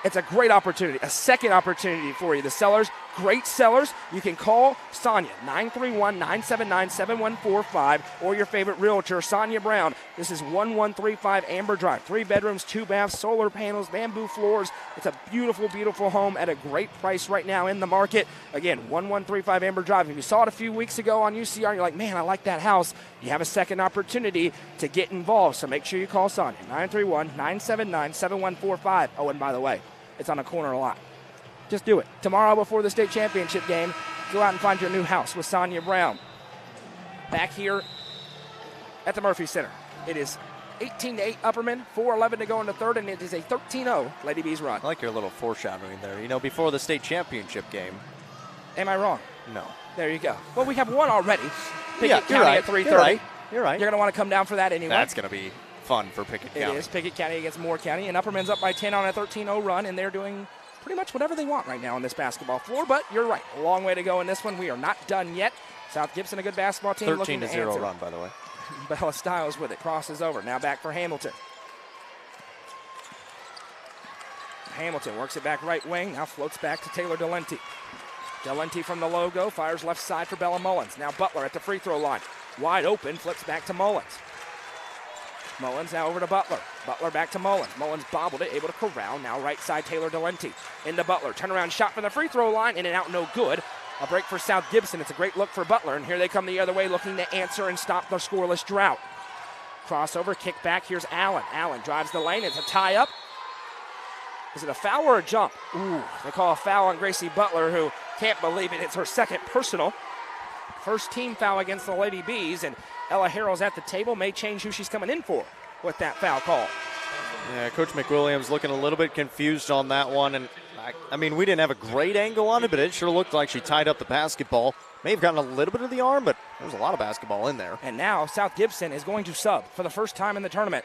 it's a great opportunity, a second opportunity for you. The sellers, great sellers. You can call Sonja, 931-979-7145, or your favorite realtor, Sonja Brown. This is 1135 Amber Drive. 3 bedrooms, 2 baths, solar panels, bamboo floors. It's a beautiful, beautiful home at a great price right now in the market. Again, 1135 Amber Drive. If you saw it a few weeks ago on UCR, you're like, man, I like that house. You have a second opportunity to get involved, so make sure you call Sonja, 931-979-7145. Oh, and by the way, it's on a corner lot. Just do it. Tomorrow before the state championship game, go out and find your new house with Sonja Brown. Back here at the Murphy Center. It is 18-8 Upperman, 4:11 to go in the third, and it is a 13-0 Lady Bees run. I like your little foreshadowing there. You know, before the state championship game. Am I wrong? No. There you go. Well, we have one already. Pickett County right. at 3:30. You're right. You're going to want to come down for that anyway. That's going to be fun for Pickett County. It is. Pickett County against Moore County, and Upperman's up by 10 on a 13-0 run, and they're doing pretty much whatever they want right now on this basketball floor, but you're right. A long way to go in this one. We are not done yet. South Gibson, a good basketball team. 13-0 run, by the way. Bella Stiles with it. Crosses over. Now back for Hamilton. Hamilton works it back right wing. Now floats back to Taylor Delenti. Delenti from the logo. Fires left side for Bella Mullins. Now Butler at the free throw line. Wide open. Flips back to Mullins. Mullins now over to Butler. Butler back to Mullins. Mullins bobbled it, able to corral. Now right side, Taylor Delenti. Into Butler. Turnaround shot from the free throw line. In and out, no good. A break for South Gibson. It's a great look for Butler, and here they come the other way looking to answer and stop the scoreless drought. Crossover, kick back. Here's Allen. Allen drives the lane. It's a tie-up. Is it a foul or a jump? Ooh, they call a foul on Gracie Butler, who can't believe it. It's her second personal. First team foul against the Lady Bees, and Ella Harrell's at the table. May change who she's coming in for with that foul call. Yeah, Coach McWilliams looking a little bit confused on that one, and I mean, we didn't have a great angle on it, but it sure looked like she tied up the basketball. May have gotten a little bit of the arm, but there was a lot of basketball in there. And now South Gibson is going to sub for the first time in the tournament.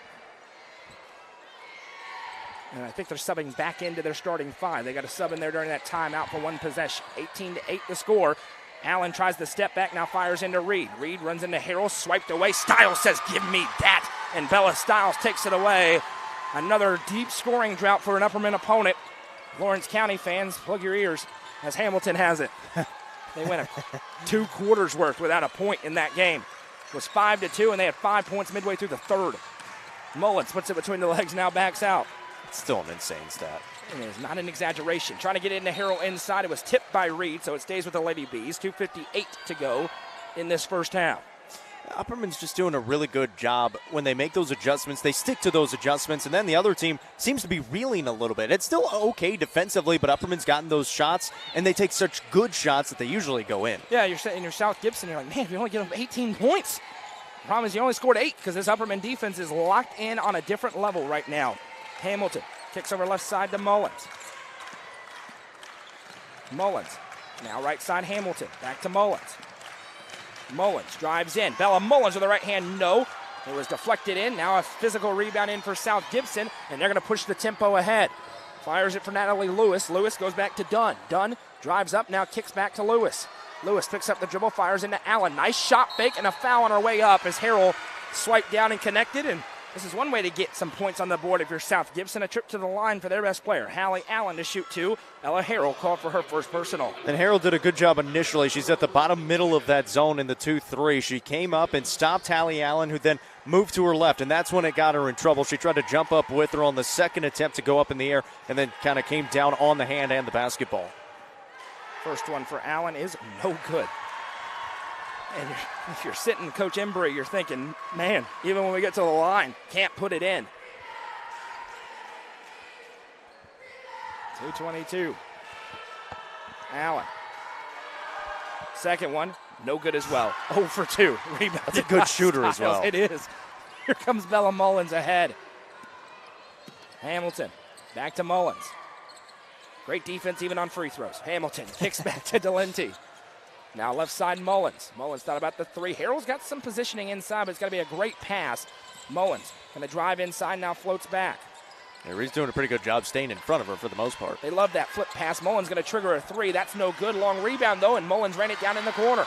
And I think they're subbing back into their starting five. They got a sub in there during that timeout for one possession. 18-8 the score. Allen tries to step back, now fires into Reed. Reed runs into Harrell, swiped away. Stiles says, give me that. And Bella Stiles takes it away. Another deep scoring drought for an Upperman opponent. Lawrence County fans, plug your ears, as Hamilton has it. They went 2 quarters worth without a point in that game. It was 5-2, and they had 5 points midway through the third. Mullins puts it between the legs, now backs out. It's still an insane stat. It is not an exaggeration. Trying to get into Harrell inside. It was tipped by Reed, so it stays with the Lady Bees. 2:58 to go in this first half. Upperman's just doing a really good job when they make those adjustments. They stick to those adjustments, and then the other team seems to be reeling a little bit. It's still okay defensively, but Upperman's gotten those shots, and they take such good shots that they usually go in. Yeah, you're in your South Gibson, you're like, man, we only get them 18 points. The problem is you only scored 8 because this Upperman defense is locked in on a different level right now. Hamilton kicks over left side to Mullins. Mullins, now right side Hamilton, back to Mullins. Mullins drives in. Bella Mullins with the right hand, no. It was deflected in. Now a physical rebound in for South Gibson, and they're going to push the tempo ahead. Fires it for Natalie Lewis. Lewis goes back to Dunn. Dunn drives up, now kicks back to Lewis. Lewis picks up the dribble, fires into Allen. Nice shot fake and a foul on her way up as Harrell swiped down and connected, and this is one way to get some points on the board if you're South Gibson. A trip to the line for their best player, Hallie Allen, to shoot 2. Ella Harrell called for her first personal. And Harrell did a good job initially. She's at the bottom middle of that zone in the 2-3. She came up and stopped Hallie Allen, who then moved to her left, and that's when it got her in trouble. She tried to jump up with her on the second attempt to go up in the air, and then kind of came down on the hand and the basketball. First one for Allen is no good. And if you're sitting Coach Embry, you're thinking, man, even when we get to the line, can't put it in. 2:22. Allen. Second one, no good as well. 0 for 2. Rebound. That's a good shooter as well. It is. Here comes Bella Mullins ahead. Hamilton, back to Mullins. Great defense even on free throws. Hamilton kicks back to Delenti. Now left side Mullins. Mullins thought about the 3. Harrell's got some positioning inside, but it's got to be a great pass. Mullins going to drive inside, now floats back. Yeah, Reed's doing a pretty good job staying in front of her for the most part. They love that flip pass. Mullins going to trigger a 3. That's no good. Long rebound, though, and Mullins ran it down in the corner.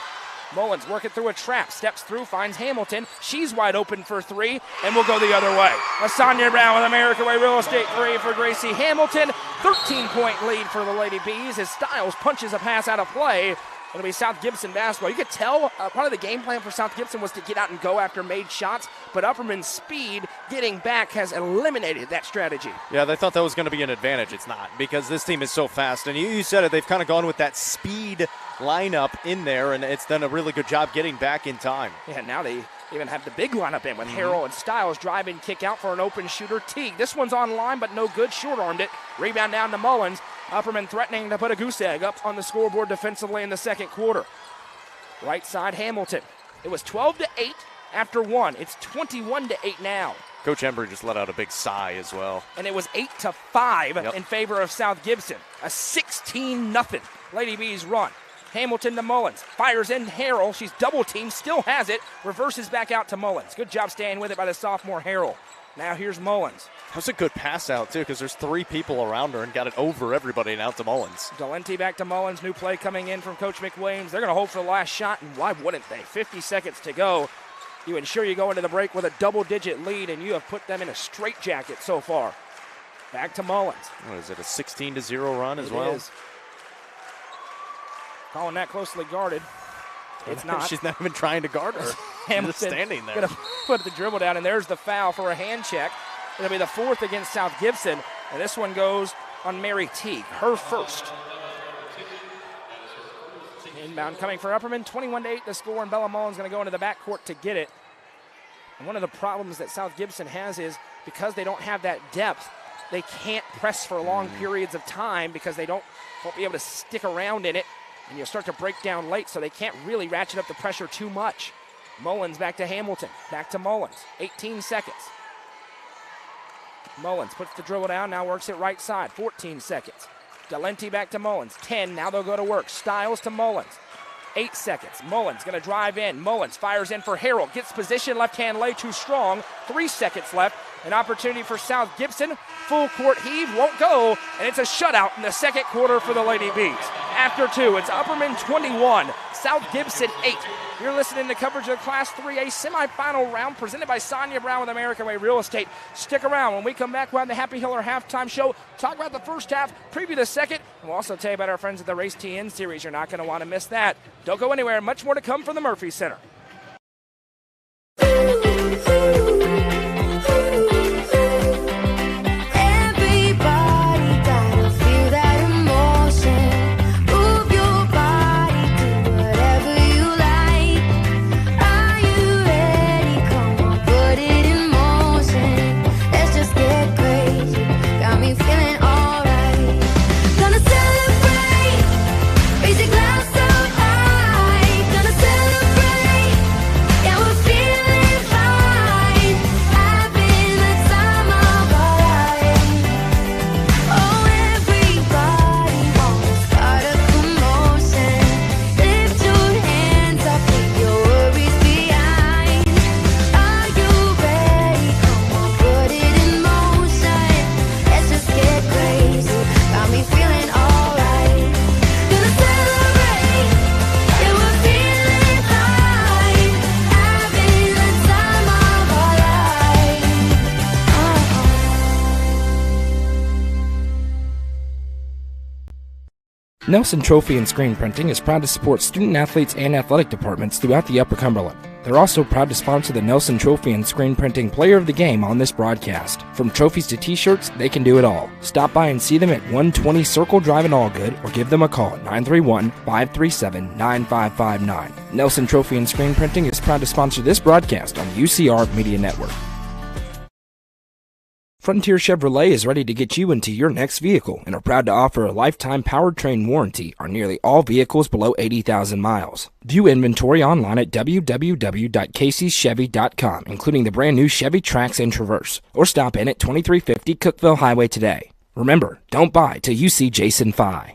Mullins working through a trap, steps through, finds Hamilton. She's wide open for 3, and we'll go the other way. A Sonja Brown with American Way Real Estate 3 for Gracie Hamilton. 13-point lead for the Lady Bees as Stiles punches a pass out of play. It'll be South Gibson basketball. You could tell part of the game plan for South Gibson was to get out and go after made shots, but Upperman's speed getting back has eliminated that strategy. Yeah, they thought that was going to be an advantage. It's not, because this team is so fast. And you said it, they've kind of gone with that speed lineup in there, and it's done a really good job getting back in time. Yeah, now they even have the big lineup in with Harrell and Stiles drive and kick out for an open shooter. Teague. This one's online, but no good. Short-armed it. Rebound down to Mullins. Upperman threatening to put a goose egg up on the scoreboard defensively in the second quarter. Right side Hamilton. It was 12-8 after 1. It's 21-8 now. Coach Embry just let out a big sigh as well. And it was 8-5 in favor of South Gibson. A 16-0 Lady Bees run. Hamilton to Mullins. Fires in Harrell. She's double-teamed. Still has it. Reverses back out to Mullins. Good job staying with it by the sophomore Harrell. Now here's Mullins. That was a good pass out, too, because there's 3 people around her and got it over everybody and out to Mullins. Delenti back to Mullins. New play coming in from Coach McWilliams. They're going to hold for the last shot, and why wouldn't they? 50 seconds to go. You ensure you go into the break with a double-digit lead, and you have put them in a straitjacket so far. Back to Mullins. What is it, a 16-0 run as well? It is. Calling that closely guarded. It's not. She's not even trying to guard her. Hamilton just standing there. Going to put the dribble down, and there's the foul for a hand check. It'll be the 4th against South Gibson, and this one goes on Mary Teague, her first. Inbound coming for Upperman, 21-8 the score, and Bella Mullen's going to go into the backcourt to get it. And one of the problems that South Gibson has is because they don't have that depth, they can't press for long periods of time because they won't be able to stick around in it, and you'll start to break down late, so they can't really ratchet up the pressure too much. Mullins back to Hamilton, back to Mullins, 18 seconds. Mullins puts the dribble down, now works it right side, 14 seconds. Galenti back to Mullins, 10, now they'll go to work. Stiles to Mullins, 8 seconds. Mullins going to drive in. Mullins fires in for Harrell, gets position, left hand lay too strong, 3 seconds left. An opportunity for South Gibson, full court heave, won't go, and it's a shutout in the second quarter for the Lady Bees. After 2, it's Upperman 21, South Gibson 8. You're listening to coverage of the Class AAA semifinal round presented by Sonja Brown with American Way Real Estate. Stick around. When we come back, we'll have the Happy Hiller halftime show, talk about the first half, preview the second, and we'll also tell you about our friends at the Race TN Series. You're not going to want to miss that. Don't go anywhere. Much more to come from the Murphy Center. Nelson Trophy and Screen Printing is proud to support student athletes and athletic departments throughout the Upper Cumberland. They're also proud to sponsor the Nelson Trophy and Screen Printing Player of the Game on this broadcast. From trophies to t-shirts, they can do it all. Stop by and see them at 120 Circle Drive in Allgood or give them a call at 931-537-9559. Nelson Trophy and Screen Printing is proud to sponsor this broadcast on the UCR Media Network. Frontier Chevrolet is ready to get you into your next vehicle and are proud to offer a lifetime powertrain warranty on nearly all vehicles below 80,000 miles. View inventory online at www.caseychevy.com, including the brand new Chevy Trax and Traverse, or stop in at 2350 Cookeville Highway today. Remember, don't buy till you see Jason Fye.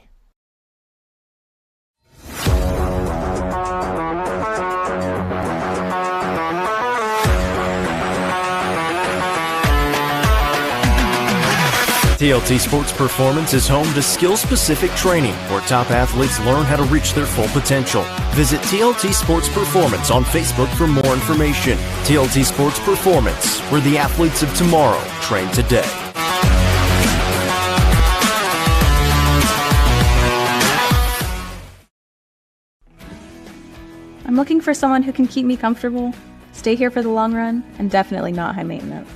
TLT Sports Performance is home to skill-specific training where top athletes learn how to reach their full potential. Visit TLT Sports Performance on Facebook for more information. TLT Sports Performance, where the athletes of tomorrow train today. I'm looking for someone who can keep me comfortable, stay here for the long run, and definitely not high maintenance.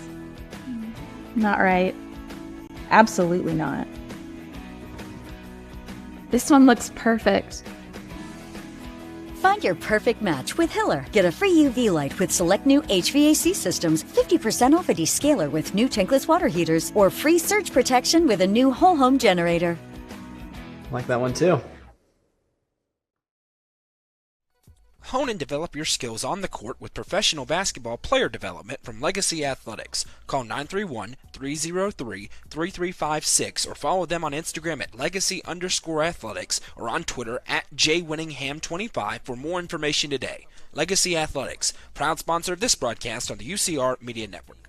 Not right. Absolutely not. This one looks perfect. Find your perfect match with Hiller. Get a free UV light with select new HVAC systems, 50% off a descaler with new tankless water heaters, or free surge protection with a new whole home generator. Like that one too. Hone and develop your skills on the court with professional basketball player development from Legacy Athletics. Call 931-303-3356 or follow them on Instagram at legacy_athletics or on Twitter at jwinningham25 for more information today. Legacy Athletics, proud sponsor of this broadcast on the UCR Media Network.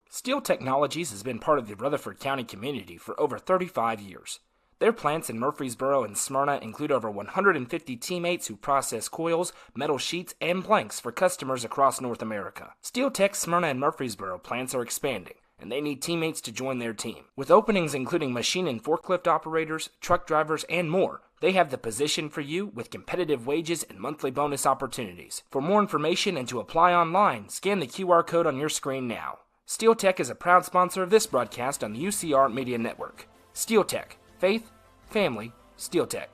Steel Technologies has been part of the Rutherford County community for over 35 years. Their plants in Murfreesboro and Smyrna include over 150 teammates who process coils, metal sheets, and planks for customers across North America. Steel Tech's Smyrna and Murfreesboro plants are expanding, and they need teammates to join their team. With openings including machine and forklift operators, truck drivers, and more, they have the position for you with competitive wages and monthly bonus opportunities. For more information and to apply online, scan the QR code on your screen now. Steel Tech is a proud sponsor of this broadcast on the UCR Media Network. Steel Tech. Faith, family, Steel Tech.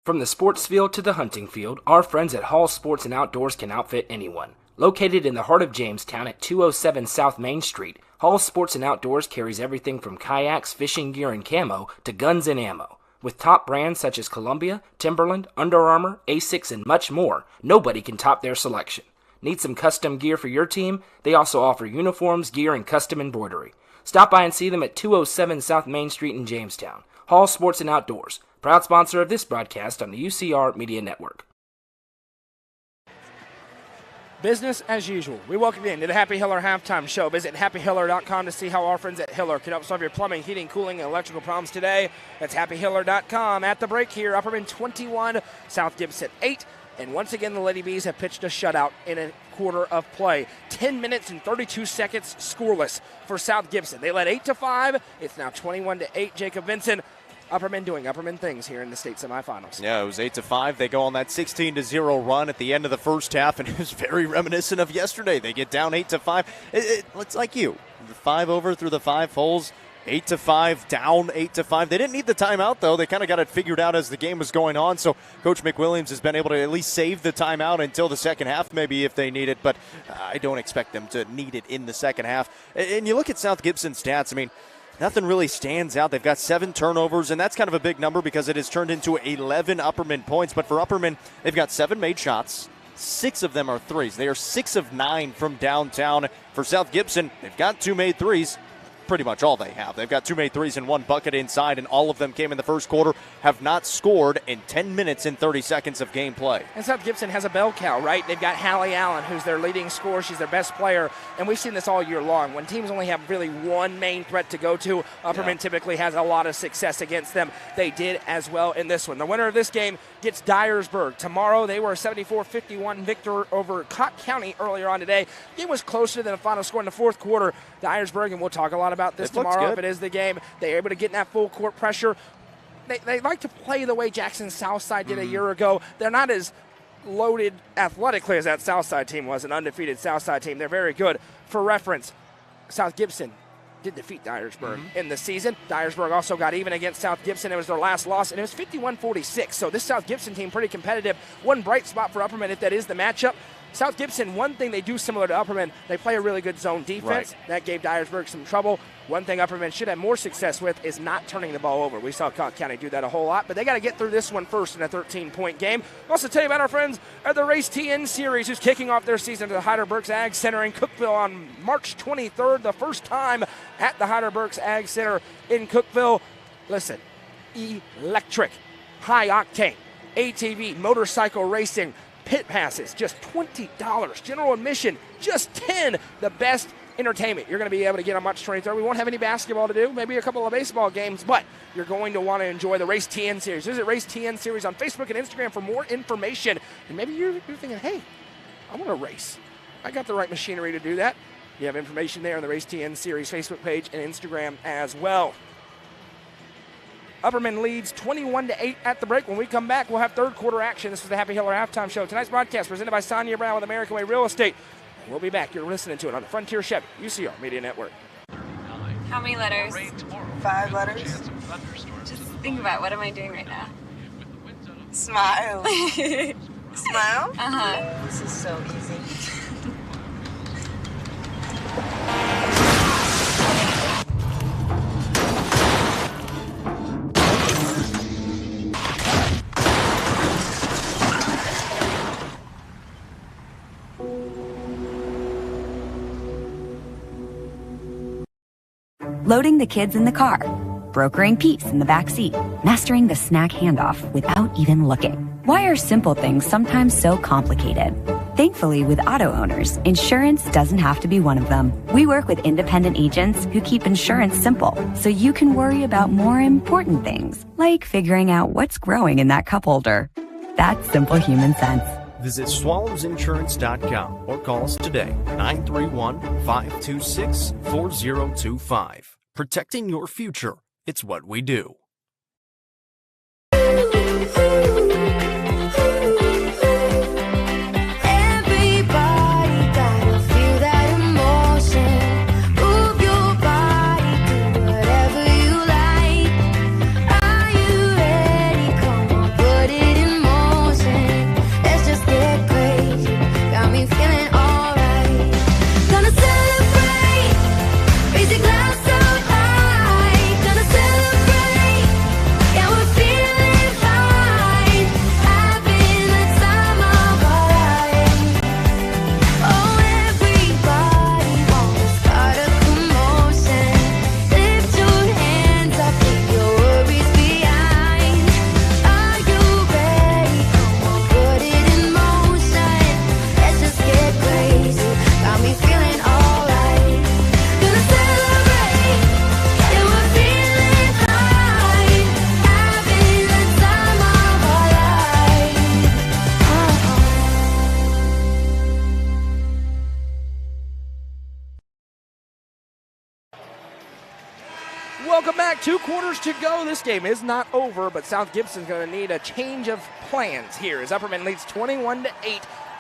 From the sports field to the hunting field, our friends at Hall Sports and Outdoors can outfit anyone. Located in the heart of Jamestown at 207 South Main Street, Hall Sports and Outdoors carries everything from kayaks, fishing gear, and camo to guns and ammo. With top brands such as Columbia, Timberland, Under Armour, Asics, and much more, nobody can top their selection. Need some custom gear for your team? They also offer uniforms, gear, and custom embroidery. Stop by and see them at 207 South Main Street in Jamestown. Hall Sports and Outdoors, proud sponsor of this broadcast on the UCR Media Network. Business as usual. We welcome you into the Happy Hiller Halftime Show. Visit happyhiller.com to see how our friends at Hiller can help solve your plumbing, heating, cooling, and electrical problems today. That's happyhiller.com. At the break here, Upperman 21, South Gibson 8. And once again, the Lady Bees have pitched a shutout in a quarter of play. 10 minutes and 32 seconds scoreless for South Gibson. They led 8-5. It's now 21-8. Jacob Vinson. Upperman doing Upperman things here in the state semifinals. Yeah, it was 8-5. They go on that 16-0 run at the end of the first half, and it was very reminiscent of yesterday. They get down 8-5. It's like you. 5 over through the 5 holes. 8-5, down 8-5. They didn't need the timeout, though. They kind of got it figured out as the game was going on. So Coach McWilliams has been able to at least save the timeout until the second half, maybe if they need it. But I don't expect them to need it in the second half. And you look at South Gibson's stats. I mean, nothing really stands out. They've got 7 turnovers, and that's kind of a big number because it has turned into 11 Upperman points. But for Upperman, they've got 7 made shots. 6 of them are threes. They are 6 of 9 from downtown. For South Gibson, they've got 2 made threes. Pretty much all they have. They've got 2 made threes and 1 bucket inside, and all of them came in the first quarter, have not scored in 10 minutes and 30 seconds of game play. And South Gibson has a bell cow, right? They've got Hallie Allen, who's their leading scorer. She's their best player, and we've seen this all year long. When teams only have really one main threat to go to, Upperman typically has a lot of success against them. They did as well in this one. The winner of this game gets Dyersburg. Tomorrow, they were a 74-51 victor over Cott County earlier on today. The game was closer than the final score in the fourth quarter. Dyersburg, and we'll talk a lot about this tomorrow if it is the game. They're able to get in that full court pressure. They like to play the way Jackson Southside did a year ago. They're not as loaded athletically as that Southside team was, an undefeated Southside team. They're very good. For reference, South Gibson did defeat Dyersburg in the season. Dyersburg also got even against South Gibson. It was their last loss, and it was 51-46. So this South Gibson team pretty competitive. One bright spot for Upperman, if that is the matchup. South Gibson, one thing they do similar to Upperman, they play a really good zone defense. Right. That gave Dyersburg some trouble. One thing Upperman should have more success with is not turning the ball over. We saw Cott County do that a whole lot, but they got to get through this one first in a 13-point game. I'll also tell you about our friends at the Race TN Series, who's kicking off their season at the Heidelbergs Ag Center in Cookeville on March 23rd, the first time at the Heidelbergs Ag Center in Cookeville. Listen, electric, high-octane, ATV, motorcycle racing, pit passes, just $20. General admission, just $10. The best entertainment you're going to be able to get on March 23rd. We won't have any basketball to do, maybe a couple of baseball games, but you're going to want to enjoy the Race TN Series. Visit Race TN Series on Facebook and Instagram for more information. And maybe you're thinking, hey, I want to race. I got the right machinery to do that. You have information there on the Race TN Series Facebook page and Instagram as well. Upperman leads 21-8 at the break. When we come back, we'll have third quarter action. This is the Happy Hiller Halftime Show. Tonight's broadcast presented by Sonja Brown with American Way Real Estate. We'll be back. You're listening to it on the Frontier Chevy UCR Media Network. How many letters? 5 letters. Just think about, what am I doing right now? Smile. Smile? Uh-huh. This is so easy. Loading the kids in the car, brokering peace in the back seat, mastering the snack handoff without even looking. Why are simple things sometimes so complicated? Thankfully, with auto owners, insurance doesn't have to be one of them. We work with independent agents who keep insurance simple, so you can worry about more important things, like figuring out what's growing in that cup holder. That's simple human sense. Visit swallowsinsurance.com or call us today, 931-526-4025. Protecting your future. It's what we do. Welcome back. 2 quarters to go. This game is not over, but South Gibson's going to need a change of plans here as Upperman leads 21-8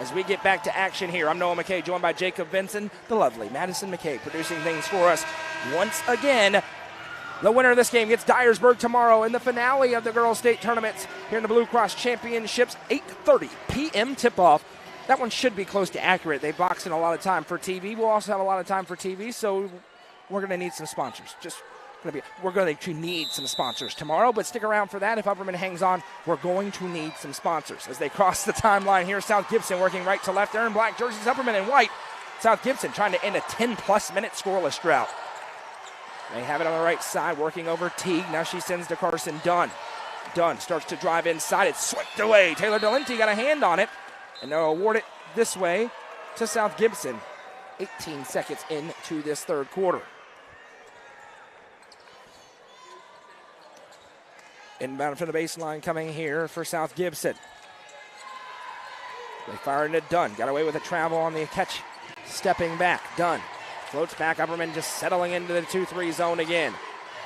as we get back to action here. I'm Noah McKay, joined by Jacob Benson, the lovely Madison McKay, producing things for us once again. The winner of this game gets Dyersburg tomorrow in the finale of the girls' state tournaments here in the Blue Cross Championships, 8:30 p.m. tip-off. That one should be close to accurate. They box in a lot of time for TV. We'll also have a lot of time for TV, so we're going to need some sponsors. We're going to need some sponsors tomorrow, but stick around for that. If Upperman hangs on, we're going to need some sponsors. As they cross the timeline here, South Gibson working right to left there in black jerseys, Upperman in white. South Gibson trying to end a 10-plus minute scoreless drought. They have it on the right side, working over Teague. Now she sends to Carson Dunn. Dunn starts to drive inside. It's swept away. Taylor Delente got a hand on it, and they'll award it this way to South Gibson. 18 seconds into this third quarter. Inbound from the baseline coming here for South Gibson. They fire into Dunn. Got away with a travel on the catch. Stepping back. Dunn floats back. Upperman just settling into the 2-3 zone again.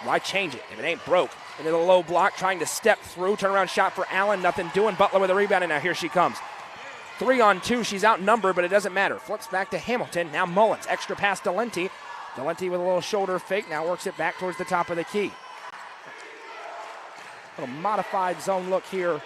Why change it if it ain't broke? Into the low block, trying to step through. Turnaround shot for Allen. Nothing doing. Butler with a rebound, and now here she comes. 3-on-2. She's outnumbered, but it doesn't matter. Flips back to Hamilton. Now Mullins. Extra pass to Delente. Delente with a little shoulder fake. Now works it back towards the top of the key. A little modified zone look here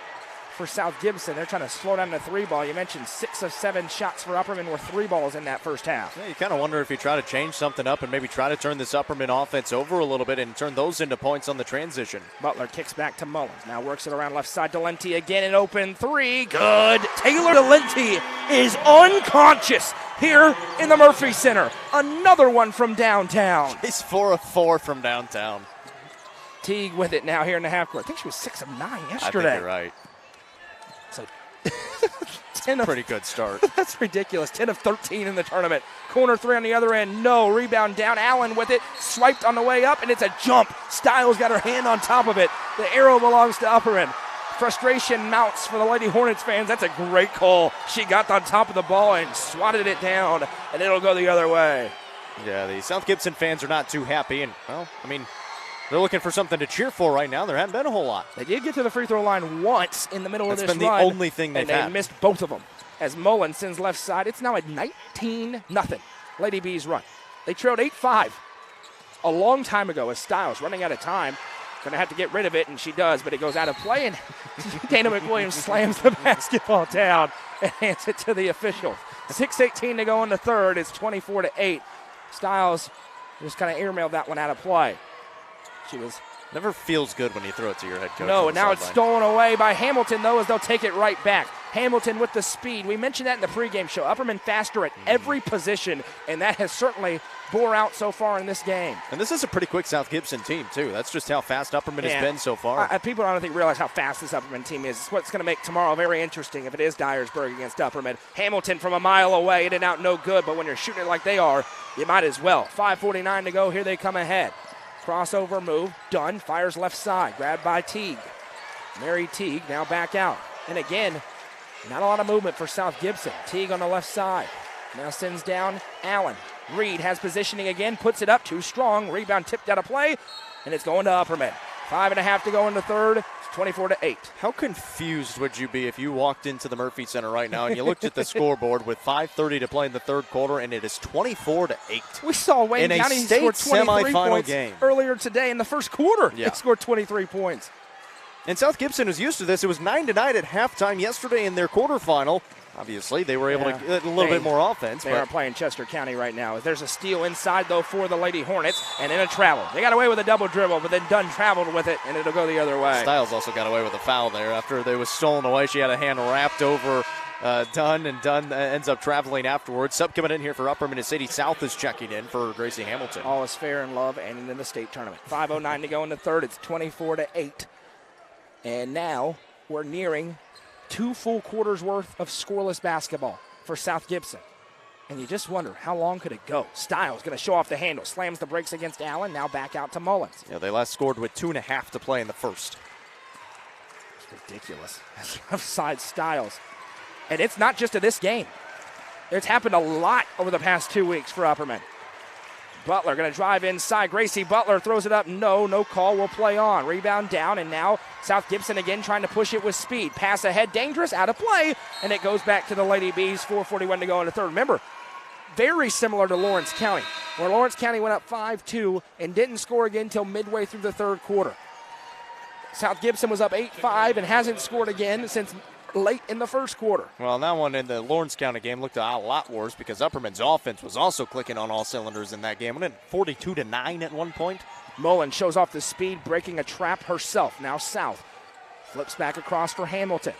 for South Gibson. They're trying to slow down the 3-ball. You mentioned 6 of 7 shots for Upperman were 3 balls in that first half. Yeah, you kind of wonder if you try to change something up and maybe try to turn this Upperman offense over a little bit and turn those into points on the transition. Butler kicks back to Mullins. Now works it around left side. Delente again, an open 3. Good. Taylor Delente is unconscious here in the Murphy Center. Another one from downtown. He's 4 of 4 from downtown. Teague with it now here in the half court. I think she was 6 of 9 yesterday. I think you're right. So 10 pretty good start. That's ridiculous. 10 of 13 in the tournament. Corner 3 on the other end. No. Rebound down. Allen with it. Swiped on the way up, and it's a jump. Styles got her hand on top of it. The arrow belongs to Upperman. Frustration mounts for the Lady Hornets fans. That's a great call. She got on top of the ball and swatted it down, and it'll go the other way. Yeah, the South Gibson fans are not too happy, and, well, I mean, they're looking for something to cheer for right now. There hadn't been a whole lot. They did get to the free throw line once in the middle of this run. That's been the only thing they've had. And they missed both of them. As Mullen sends left side, it's now at 19-0. Lady Bees run. They trailed 8-5 a long time ago as Styles running out of time. Going to have to get rid of it, and she does, but it goes out of play, and Dana McWilliams slams the basketball down and hands it to the official. 6:18 to go in the third. It's 24-8. Styles just kind of airmailed that one out of play. She was never feels good when you throw it to your head coach. No, now it's stolen away by Hamilton, though, as they'll take it right back. Hamilton with the speed. We mentioned that in the pregame show. Upperman faster at every position, and that has certainly bore out so far in this game. And this is a pretty quick South Gibson team, too. That's just how fast Upperman has been so far. People don't think realize how fast this Upperman team is. It's what's going to make tomorrow very interesting if it is Dyersburg against Upperman. Hamilton from a mile away, in and out, no good, but when you're shooting it like they are, you might as well. 5:49 to go. Here they come ahead. Crossover move, Dunn, fires left side, grabbed by Teague. Mary Teague now back out. And again, not a lot of movement for South Gibson. Teague on the left side. Now sends down Allen. Reed has positioning again, puts it up, too strong. Rebound tipped out of play, and it's going to Upperman. 5.5 to go in the third. 24-8. How confused would you be if you walked into the Murphy Center right now and you looked at the scoreboard with 5:30 to play in the third quarter, and it is 24-8? We saw Wayne County score 23 points earlier today in the first quarter. Yeah. They scored 23 points. And South Gibson is used to this. It was 9-9 at halftime yesterday in their quarterfinal. Obviously, they were able to get a little bit more offense. They are playing Chester County right now. There's a steal inside, though, for the Lady Hornets, and then a travel. They got away with a double dribble, but then Dunn traveled with it, and it'll go the other way. Styles also got away with a foul there. After they was stolen away, she had a hand wrapped over Dunn, and Dunn ends up traveling afterwards. Sub coming in here for Upperman is Sadie South is checking in for Gracie Hamilton. All is fair in love and in the state tournament. 5:09 to go in the third. It's 24-8. And now we're nearing 2 full quarters worth of scoreless basketball for South Gibson. And you just wonder, how long could it go? Styles going to show off the handle, slams the brakes against Allen, now back out to Mullins. Yeah, they last scored with 2.5 to play in the first. It's ridiculous. That's offside Styles. And it's not just to this game. It's happened a lot over the past 2 weeks for Upperman. Butler going to drive inside. Gracie Butler throws it up. No call. Will play on. Rebound down, and now South Gibson again trying to push it with speed. Pass ahead, dangerous, out of play, and it goes back to the Lady Bees. 4:41 to go in the third. Remember, very similar to Lawrence County, where Lawrence County went up 5-2 and didn't score again until midway through the third quarter. South Gibson was up 8-5 and hasn't scored again since late in the first quarter. Well, that one in the Lawrence County game looked a lot worse because Upperman's offense was also clicking on all cylinders in that game. Went 42-9 at one point. Mullen shows off the speed, breaking a trap herself. Now South flips back across for Hamilton.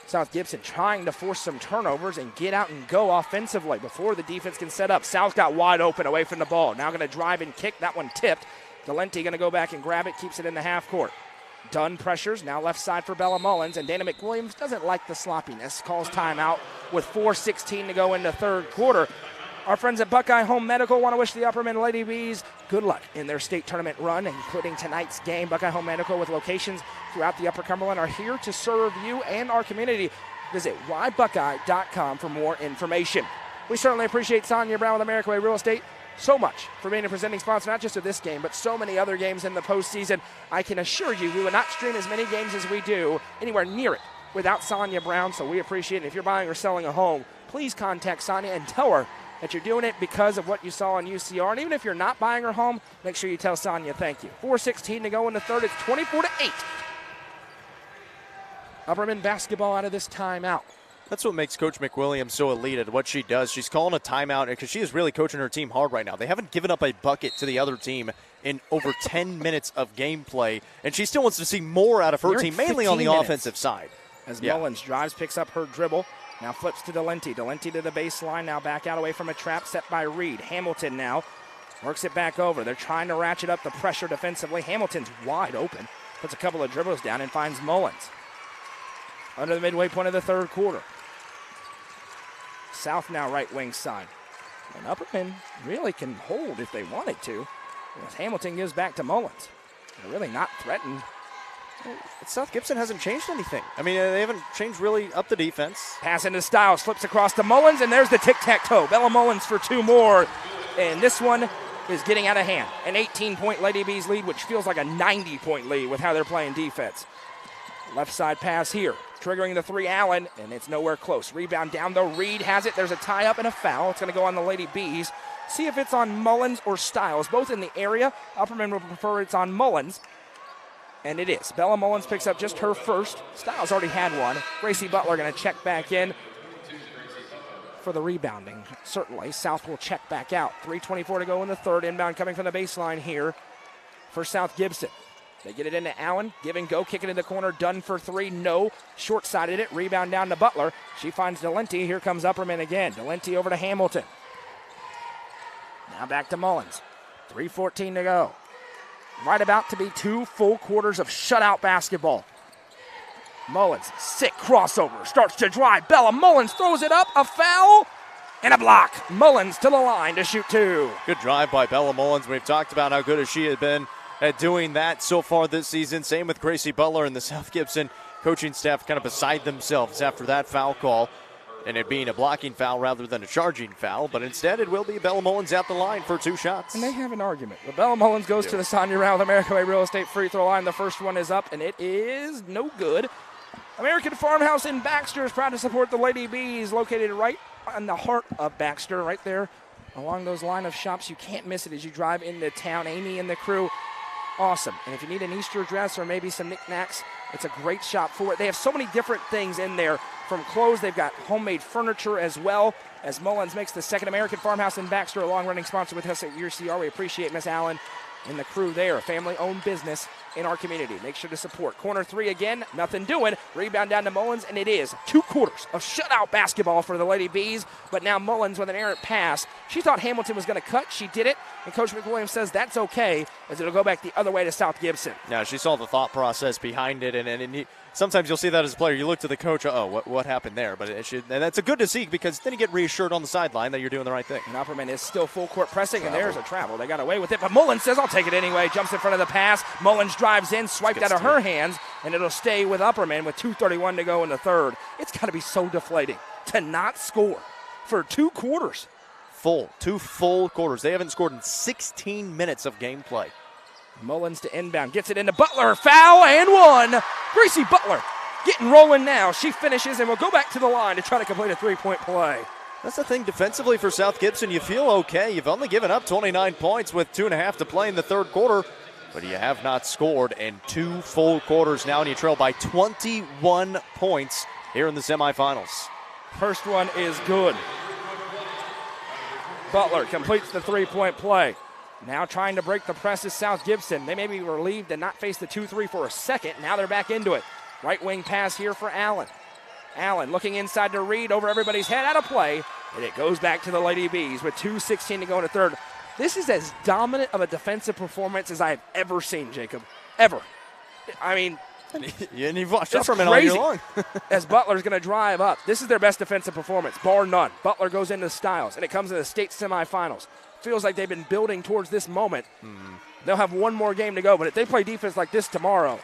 South Gibson trying to force some turnovers and get out and go offensively before the defense can set up. South got wide open away from the ball. Now going to drive and kick. That one tipped. Delente going to go back and grab it, keeps it in the half court. Dunn pressures, now left side for Bella Mullins, and Dana McWilliams doesn't like the sloppiness. Calls timeout with 4:16 to go in the third quarter. Our friends at Buckeye Home Medical want to wish the Upperman Lady Bees good luck in their state tournament run, including tonight's game. Buckeye Home Medical, with locations throughout the Upper Cumberland, are here to serve you and our community. Visit whybuckeye.com for more information. We certainly appreciate Sonja Brown with American Way Real Estate so much for being a presenting sponsor, not just of this game, but so many other games in the postseason. I can assure you we would not stream as many games as we do anywhere near it without Sonja Brown, so we appreciate it. If you're buying or selling a home, please contact Sonja and tell her that you're doing it because of what you saw on UCR. And even if you're not buying her home, make sure you tell Sonja thank you. 4:16 to go in the third. It's 24-8. Upperman basketball out of this timeout. That's what makes Coach McWilliams so elite at what she does. She's calling a timeout because she is really coaching her team hard right now. They haven't given up a bucket to the other team in over 10 minutes of gameplay, and she still wants to see more out of her team, mainly on the offensive side. As Mullins drives, picks up her dribble, now flips to Delente. Delente to the baseline, now back out away from a trap set by Reed. Hamilton now works it back over. They're trying to ratchet up the pressure defensively. Hamilton's wide open, puts a couple of dribbles down and finds Mullins. Under the midway point of the third quarter. South now right wing side. And Upperman really can hold if they wanted to. As Hamilton gives back to Mullins. They're really not threatened. South Gibson hasn't changed anything. I mean, they haven't changed really up the defense. Pass into Styles, slips across to Mullins, and there's the tic-tac-toe. Bella Mullins for two more. And this one is getting out of hand. An 18-point Lady Bees lead, which feels like a 90-point lead with how they're playing defense. Left side pass here. Triggering the three, Allen, and it's nowhere close. Rebound down though. Reed has it. There's a tie-up and a foul. It's going to go on the Lady Bees. See if it's on Mullins or Styles. Both in the area. Upperman would prefer it's on Mullins. And it is. Bella Mullins picks up just her first. Styles already had one. Gracie Butler going to check back in for the rebounding. Certainly. South will check back out. 3:24 to go in the third. Inbound coming from the baseline here for South Gibson. They get it into Allen, give and go, kick it in the corner, Dunn for three, no, short-sided it, rebound down to Butler. She finds Delente, here comes Upperman again. Delente over to Hamilton. Now back to Mullins, 3:14 to go. Right about to be 2 full quarters of shutout basketball. Mullins, sick crossover, starts to drive, Bella Mullins throws it up, a foul, and a block. Mullins to the line to shoot two. Good drive by Bella Mullins. We've talked about how good she has been at doing that so far this season. Same with Gracie Butler and the South Gibson coaching staff kind of beside themselves after that foul call, and it being a blocking foul rather than a charging foul, but instead it will be Bella Mullins at the line for 2 shots. And they have an argument. But Bella Mullins goes to the Sonja Brown with American Way Real Estate free throw line. The first one is up, and it is no good. American Farmhouse in Baxter is proud to support the Lady Bees, located right in the heart of Baxter, right there along those line of shops. You can't miss it as you drive into town. Amy and the crew, awesome. And if you need an Easter dress or maybe some knickknacks, it's a great shop for it. They have so many different things in there, from clothes. They've got homemade furniture as well, as Mullins makes the second. American Farmhouse in Baxter, a long-running sponsor with us at UCR. We appreciate Miss Allen and the crew there. A family-owned business in our community. Make sure to support. Corner three again, nothing doing. Rebound down to Mullins, and it is 2 quarters of shutout basketball for the Lady Bees. But now Mullins with an errant pass. She thought Hamilton was going to cut. She did it, and Coach McWilliams says that's okay, as it'll go back the other way to South Gibson. Yeah, she saw the thought process behind it, and sometimes you'll see that as a player. You look to the coach, what happened there? But and that's a good to see, because then you get reassured on the sideline that you're doing the right thing. And Upperman is still full court pressing, and there's a travel. They got away with it, but Mullins says, I'll take it anyway. Jumps in front of the pass. Mullins drives in, swiped out of her hands, and it'll stay with Upperman with 2:31 to go in the third. It's got to be so deflating to not score for 2 quarters. two full quarters. They haven't scored in 16 minutes of gameplay. Mullins to inbound, gets it into Butler, foul and one. Gracie Butler getting rolling now. She finishes and will go back to the line to try to complete a three-point play. That's the thing defensively for South Gibson. You feel okay. You've only given up 29 points with 2.5 to play in the third quarter, but you have not scored in 2 full quarters now, and you trail by 21 points here in the semifinals. First one is good. Butler completes the three-point play. Now trying to break the press is South Gibson. They may be relieved to not face the 2-3 for a second. Now they're back into it. Right wing pass here for Allen. Allen looking inside to Reed over everybody's head, out of play, and it goes back to the Lady Bees with 2:16 to go in the third. This is as dominant of a defensive performance as I've ever seen, Jacob. Ever. I mean, and you've watched Upperman all year long. As Butler's going to drive up. This is their best defensive performance, bar none. Butler goes into Styles, and it comes in the state semifinals. Feels like they've been building towards this moment. They'll have one more game to go, but if they play defense like this tomorrow,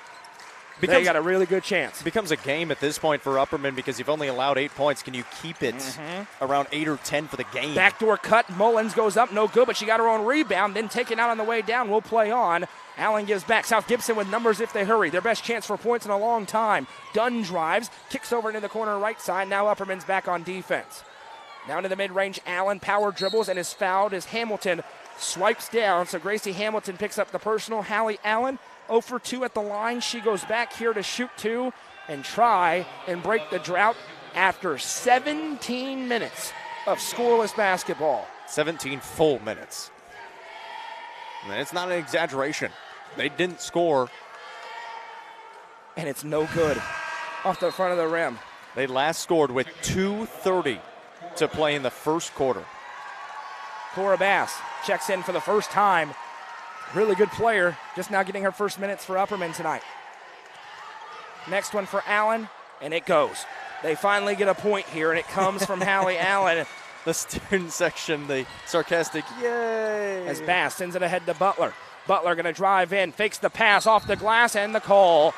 they got a really good chance. It becomes a game at this point for Upperman because you've only allowed 8 points. Can you keep it around 8 or 10 for the game? Backdoor cut. Mullins goes up. No good, but she got her own rebound. Then taken out on the way down. We'll play on. Allen gives back. South Gibson with numbers if they hurry. Their best chance for points in a long time. Dunn drives. Kicks over into the corner right side. Now Upperman's back on defense. Down to the mid-range. Allen power dribbles and is fouled as Hamilton swipes down. So Gracie Hamilton picks up the personal. Hallie Allen 0 for 2 at the line. She goes back here to shoot 2 and try and break the drought after 17 minutes of scoreless basketball. 17 full minutes. And it's not an exaggeration. They didn't score. And it's no good off the front of the rim. They last scored with 2:30 to play in the first quarter. Cora Bass checks in for the first time. Really good player, just now getting her first minutes for Upperman tonight. Next one for Allen, and it goes. They finally get a point here, and it comes from Hallie Allen. The student section, the sarcastic, yay! As Bass sends it ahead to Butler. Butler going to drive in, fakes the pass off the glass, and the call.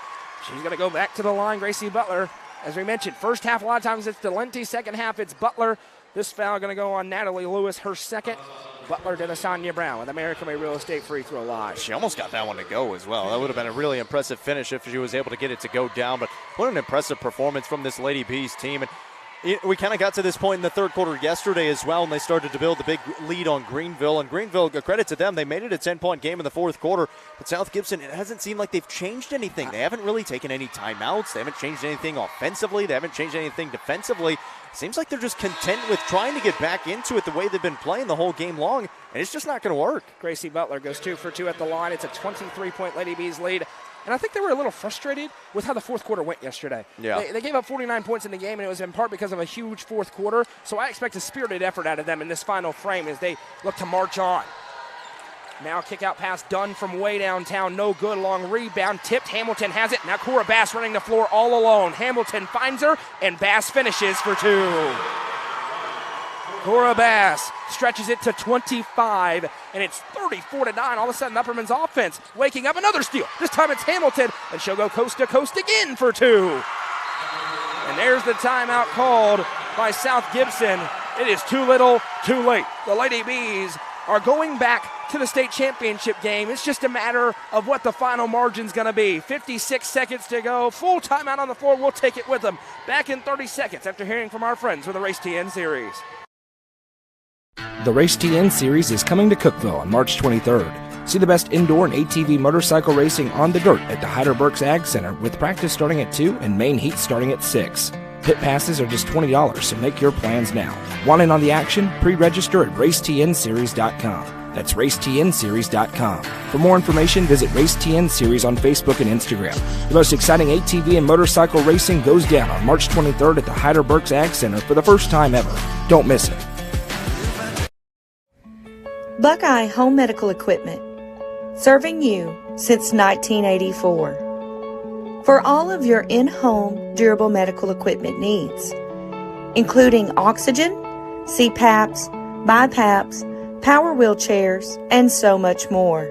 She's going to go back to the line, Gracie Butler. As we mentioned, first half a lot of times it's Delente, second half it's Butler. This foul going to go on Natalie Lewis, her second. Butler to Sonja Brown with American Way Real Estate free throw line. She almost got that one to go as well. That would have been a really impressive finish if she was able to get it to go down. But what an impressive performance from this Lady Bees team. And we kind of got to this point in the third quarter yesterday as well, and they started to build the big lead on Greenville. And Greenville, a credit to them, they made it a 10-point game in the fourth quarter. But South Gibson, it hasn't seemed like they've changed anything. They haven't really taken any timeouts. They haven't changed anything offensively. They haven't changed anything defensively. Seems like they're just content with trying to get back into it the way they've been playing the whole game long, and it's just not going to work. Gracie Butler goes 2 for 2 at the line. It's a 23-point Lady Bees lead. And I think they were a little frustrated with how the fourth quarter went yesterday. Yeah. They gave up 49 points in the game, and it was in part because of a huge fourth quarter. So I expect a spirited effort out of them in this final frame as they look to march on. Now kick out pass done from way downtown. No good. Long rebound. Tipped. Hamilton has it. Now Cora Bass running the floor all alone. Hamilton finds her, and Bass finishes for 2. Cora Bass stretches it to 25, and it's 34-9. All of a sudden, Upperman's offense waking up. Another steal. This time it's Hamilton, and she'll go coast to coast again for 2. And there's the timeout called by South Gibson. It is too little, too late. The Lady Bees are going back to the state championship game. It's just a matter of what the final margin's going to be. 56 seconds to go. Full timeout on the floor. We'll take it with them. Back in 30 seconds after hearing from our friends with the Race TN Series. The Race TN Series is coming to Cookeville on March 23rd. See the best indoor and ATV motorcycle racing on the dirt at the Hyder Burks Ag Center with practice starting at 2 and main heat starting at 6. Pit passes are just $20, so make your plans now. Want in on the action? Pre-register at racetnseries.com. That's racetnseries.com. For more information, visit Race TN Series on Facebook and Instagram. The most exciting ATV and motorcycle racing goes down on March 23rd at the Hyder Burks Ag Center for the first time ever. Don't miss it. Buckeye Home Medical Equipment, serving you since 1984. For all of your in-home durable medical equipment needs, including oxygen, CPAPs, BiPAPs, power wheelchairs, and so much more.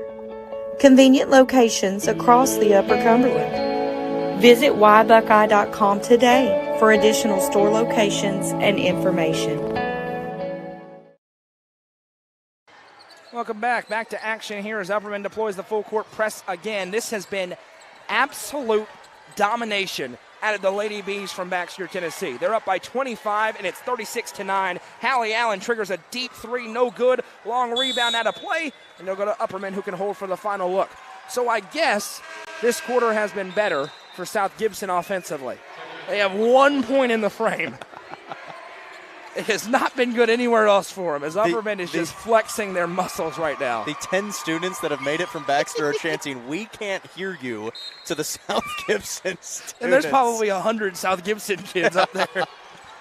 Convenient locations across the Upper Cumberland. Visit whybuckeye.com today for additional store locations and information. welcome back. Back to action here as Upperman deploys the full court press again. This has been absolute domination out of the Lady Bees from Baxter, Tennessee. They're up by 25, and it's 36-9. Hallie Allen triggers a deep three, no good. Long rebound out of play, and they'll go to Upperman, who can hold for the final look. So I guess this quarter has been better for South Gibson offensively. They have 1 point in the frame. It has not been good anywhere else for them, as Upperman is just flexing their muscles right now. The 10 students that have made it from Baxter are chanting, "We can't hear you," to the South Gibson students. And there's probably 100 South Gibson kids up there.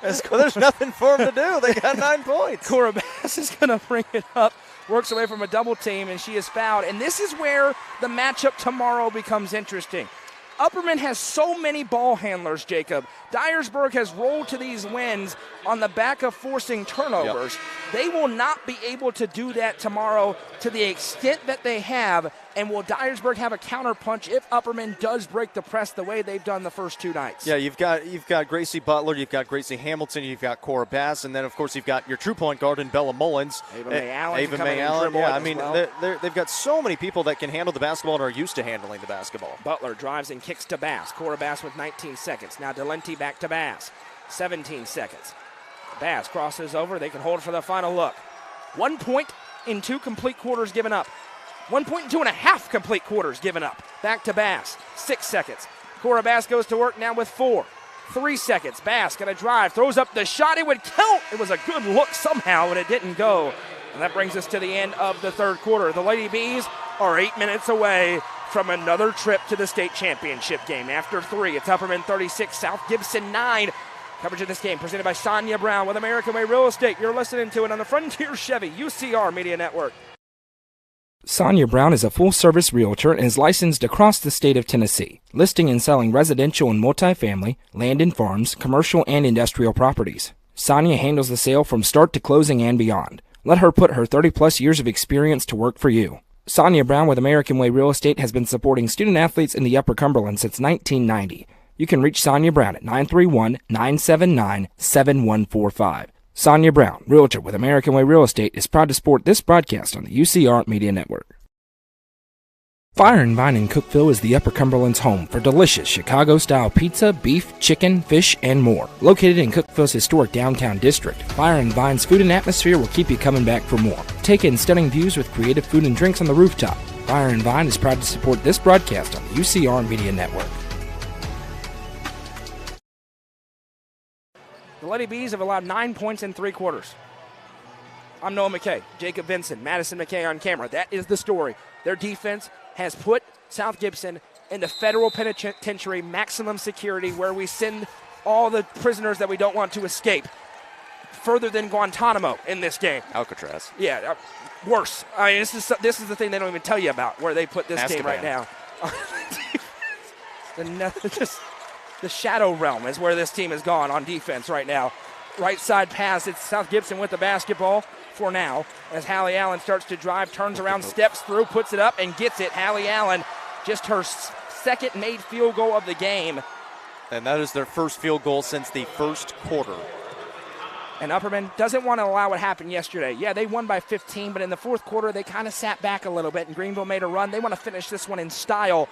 Well, there's nothing for them to do. They got 9 points. Cora Bass is going to bring it up, works away from a double team, and she is fouled. And this is where the matchup tomorrow becomes interesting. Upperman has so many ball handlers, Jacob. Dyersburg has rolled to these wins on the back of forcing turnovers. Yep. They will not be able to do that tomorrow to the extent that they have. And will Dyersburg have a counterpunch if Upperman does break the press the way they've done the first 2 nights? Yeah, you've got Gracie Butler, you've got Gracie Hamilton, you've got Cora Bass, and then of course you've got your true point guard in Bella Mullins. Ava May Allen. Yeah, I mean they've got so many people that can handle the basketball and are used to handling the basketball. Butler drives and kicks to Bass. Cora Bass with 19 seconds. Now Delenti back to Bass. 17 seconds. Bass crosses over. They can hold for the final look. 1 point in 2 complete quarters given up. 1 point in 2.5 complete quarters given up. Back to Bass. 6 seconds. Cora Bass goes to work now with 4. 3 seconds. Bass going to drive. Throws up the shot. It would count. It was a good look somehow, but it didn't go. And that brings us to the end of the third quarter. The Lady Bees are 8 minutes away from another trip to the state championship game. After 3, it's Upperman 36, South Gibson 9. Coverage of this game presented by Sonja Brown with American Way Real Estate. You're listening to it on the Frontier Chevy UCR Media Network. Sonja Brown is a full-service realtor and is licensed across the state of Tennessee, listing and selling residential and multifamily, land and farms, commercial and industrial properties. Sonja handles the sale from start to closing and beyond. Let her put her 30-plus years of experience to work for you. Sonja Brown with American Way Real Estate has been supporting student-athletes in the Upper Cumberland since 1990. You can reach Sonja Brown at 931-979-7145. Sonja Brown, realtor with American Way Real Estate, is proud to support this broadcast on the UCR Media Network. Fire and Vine in Cookeville is the Upper Cumberland's home for delicious Chicago-style pizza, beef, chicken, fish, and more. Located in Cookeville's historic downtown district, Fire and Vine's food and atmosphere will keep you coming back for more. Take in stunning views with creative food and drinks on the rooftop. Fire and Vine is proud to support this broadcast on the UCR Media Network. The Lady Bees have allowed 9 points in 3 quarters. I'm Noah McKay, Jacob Vinson, Madison McKay on camera. That is the story. Their defense has put South Gibson into federal penitentiary maximum security, where we send all the prisoners that we don't want to escape further than Guantanamo in this game. Alcatraz. Yeah, worse. I mean, this is the thing they don't even tell you about, where they put this game right now. The shadow realm is where this team has gone on defense right now. Right side pass, it's South Gibson with the basketball for now, as Hallie Allen starts to drive, turns around, steps through, puts it up, and gets it. Hallie Allen, just her second made field goal of the game. And that is their first field goal since the first quarter. And Upperman doesn't want to allow what happened yesterday. Yeah, they won by 15, but in the fourth quarter, they kind of sat back a little bit, and Greenville made a run. They want to finish this one in style,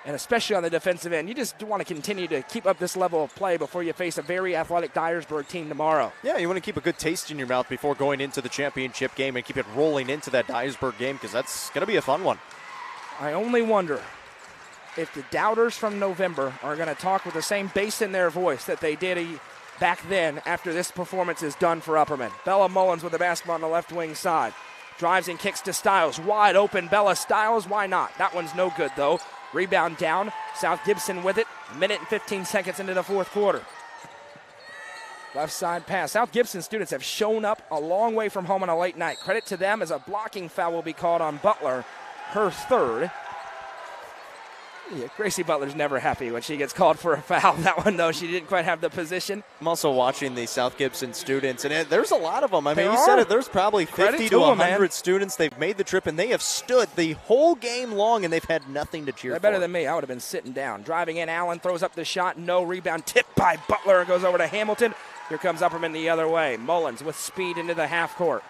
and especially on the defensive end. You just want to continue to keep up this level of play before you face a very athletic Dyersburg team tomorrow. Yeah, you want to keep a good taste in your mouth before going into the championship game and keep it rolling into that Dyersburg game, because that's going to be a fun one. I only wonder if the doubters from November are going to talk with the same bass in their voice that they did back then after this performance is done for Upperman. Bella Mullins with the basketball on the left wing side. Drives and kicks to Stiles. Wide open, Bella Stiles. Why not? That one's no good, though. Rebound down. South Gibson with it. A minute and 15 seconds into the fourth quarter. Left side pass. South Gibson students have shown up a long way from home on a late night. Credit to them, as a blocking foul will be called on Butler, her third. Yeah, Gracie Butler's never happy when she gets called for a foul. That one, though, she didn't quite have the position. I'm also watching the South Gibson students, and there's a lot of them. I mean, you said it, there's probably 50 to 100 students. They've made the trip, and they have stood the whole game long, and they've had nothing to cheer for. They're better than me. I would have been sitting down. Driving in, Allen throws up the shot. No rebound. Tipped by Butler. Goes over to Hamilton. Here comes Upperman the other way. Mullins with speed into the half court.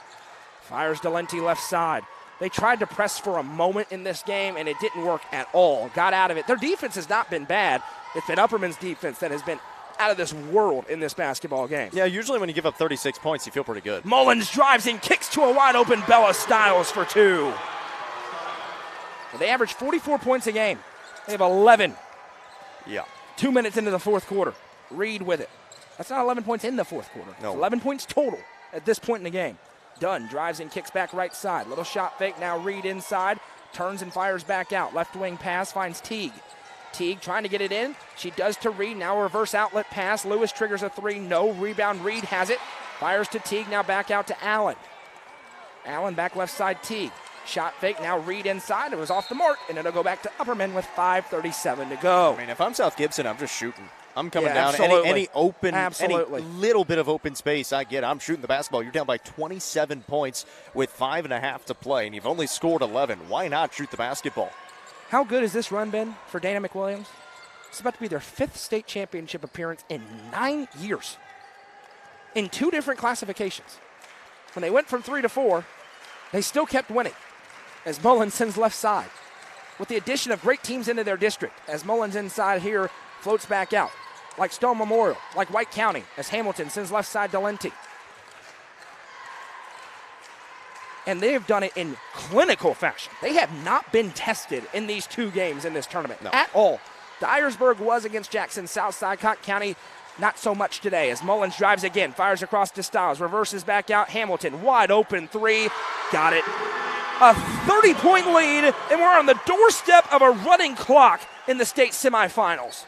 Fires Delenti left side. They tried to press for a moment in this game, and it didn't work at all. Got out of it. Their defense has not been bad. It's been Upperman's defense that has been out of this world in this basketball game. Yeah, usually when you give up 36 points, you feel pretty good. Mullins drives and kicks to a wide-open Bella Stiles for 2. They average 44 points a game. They have 11. Yeah. 2 minutes into the fourth quarter. Reed with it. That's not 11 points in the fourth quarter. No. It's 11 points total at this point in the game. Dunn drives and kicks back right side. Little shot fake. Now Reed inside. Turns and fires back out. Left wing pass finds Teague. Teague trying to get it in. She does to Reed. Now a reverse outlet pass. Lewis triggers a 3. No. Rebound. Reed has it. Fires to Teague. Now back out to Allen. Allen back left side. Teague. Shot fake. Now Reed inside. It was off the mark. And it'll go back to Upperman with 5:37 to go. I mean, if I'm South Gibson, I'm just shooting. I'm coming down. Absolutely. Any open, Absolutely. any little bit of open space I get, I'm shooting the basketball. You're down by 27 points with 5.5 to play, and you've only scored 11. Why not shoot the basketball? How good has this run been for Dana McWilliams? It's about to be their 5th state championship appearance in 9 years. In 2 different classifications. When they went from 3 to 4, they still kept winning. As Mullins sends left side. With the addition of great teams into their district. As Mullins inside here floats back out. Like Stone Memorial, like White County, as Hamilton sends left side to Lenti. And they have done it in clinical fashion. They have not been tested in these 2 games in this tournament at all. Dyersburg was against Jackson Southside. Cotton County, not so much today. As Mullins drives again, fires across to Stiles, reverses back out. Hamilton, wide open 3, got it. A 30-point lead, and we're on the doorstep of a running clock in the state semifinals.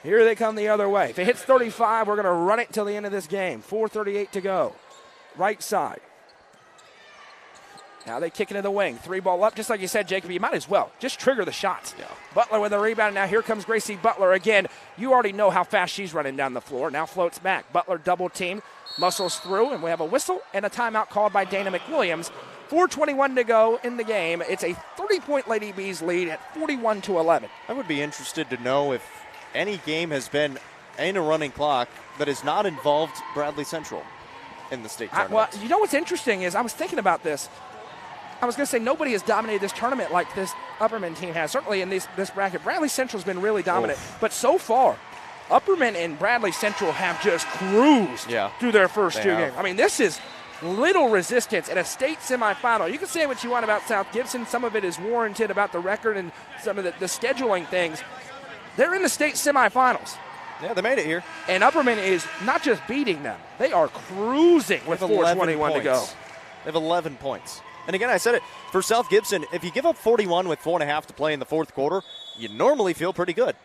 Here they come the other way. If it hits 35, we're going to run it until the end of this game. 4:38 to go. Right side. Now they kick into the wing. 3-ball up. Just like you said, Jacob, you might as well. Just trigger the shots. Yeah. Butler with a rebound. Now here comes Gracie Butler again. You already know how fast she's running down the floor. Now floats back. Butler double team. Muscles through, and we have a whistle and a timeout called by Dana McWilliams. 4:21 to go in the game. It's a 30-point Lady Bees lead at 41-11. I would be interested to know if any game has been in a running clock that has not involved Bradley Central in the state tournament. Well, you know what's interesting is I was thinking about this. I was going to say nobody has dominated this tournament like this Upperman team has. Certainly in this bracket, Bradley Central's been really dominant. But so far, Upperman and Bradley Central have just cruised through their first 2 games. I mean, this is little resistance in a state semifinal. You can say what you want about South Gibson. Some of it is warranted about the record and some of the scheduling things. They're in the state semifinals. Yeah, they made it here. And Upperman is not just beating them. They are cruising with 4:21 to go. They have 11 points. And again, I said it, for South Gibson, if you give up 41 with 4.5 to play in the fourth quarter, you normally feel pretty good.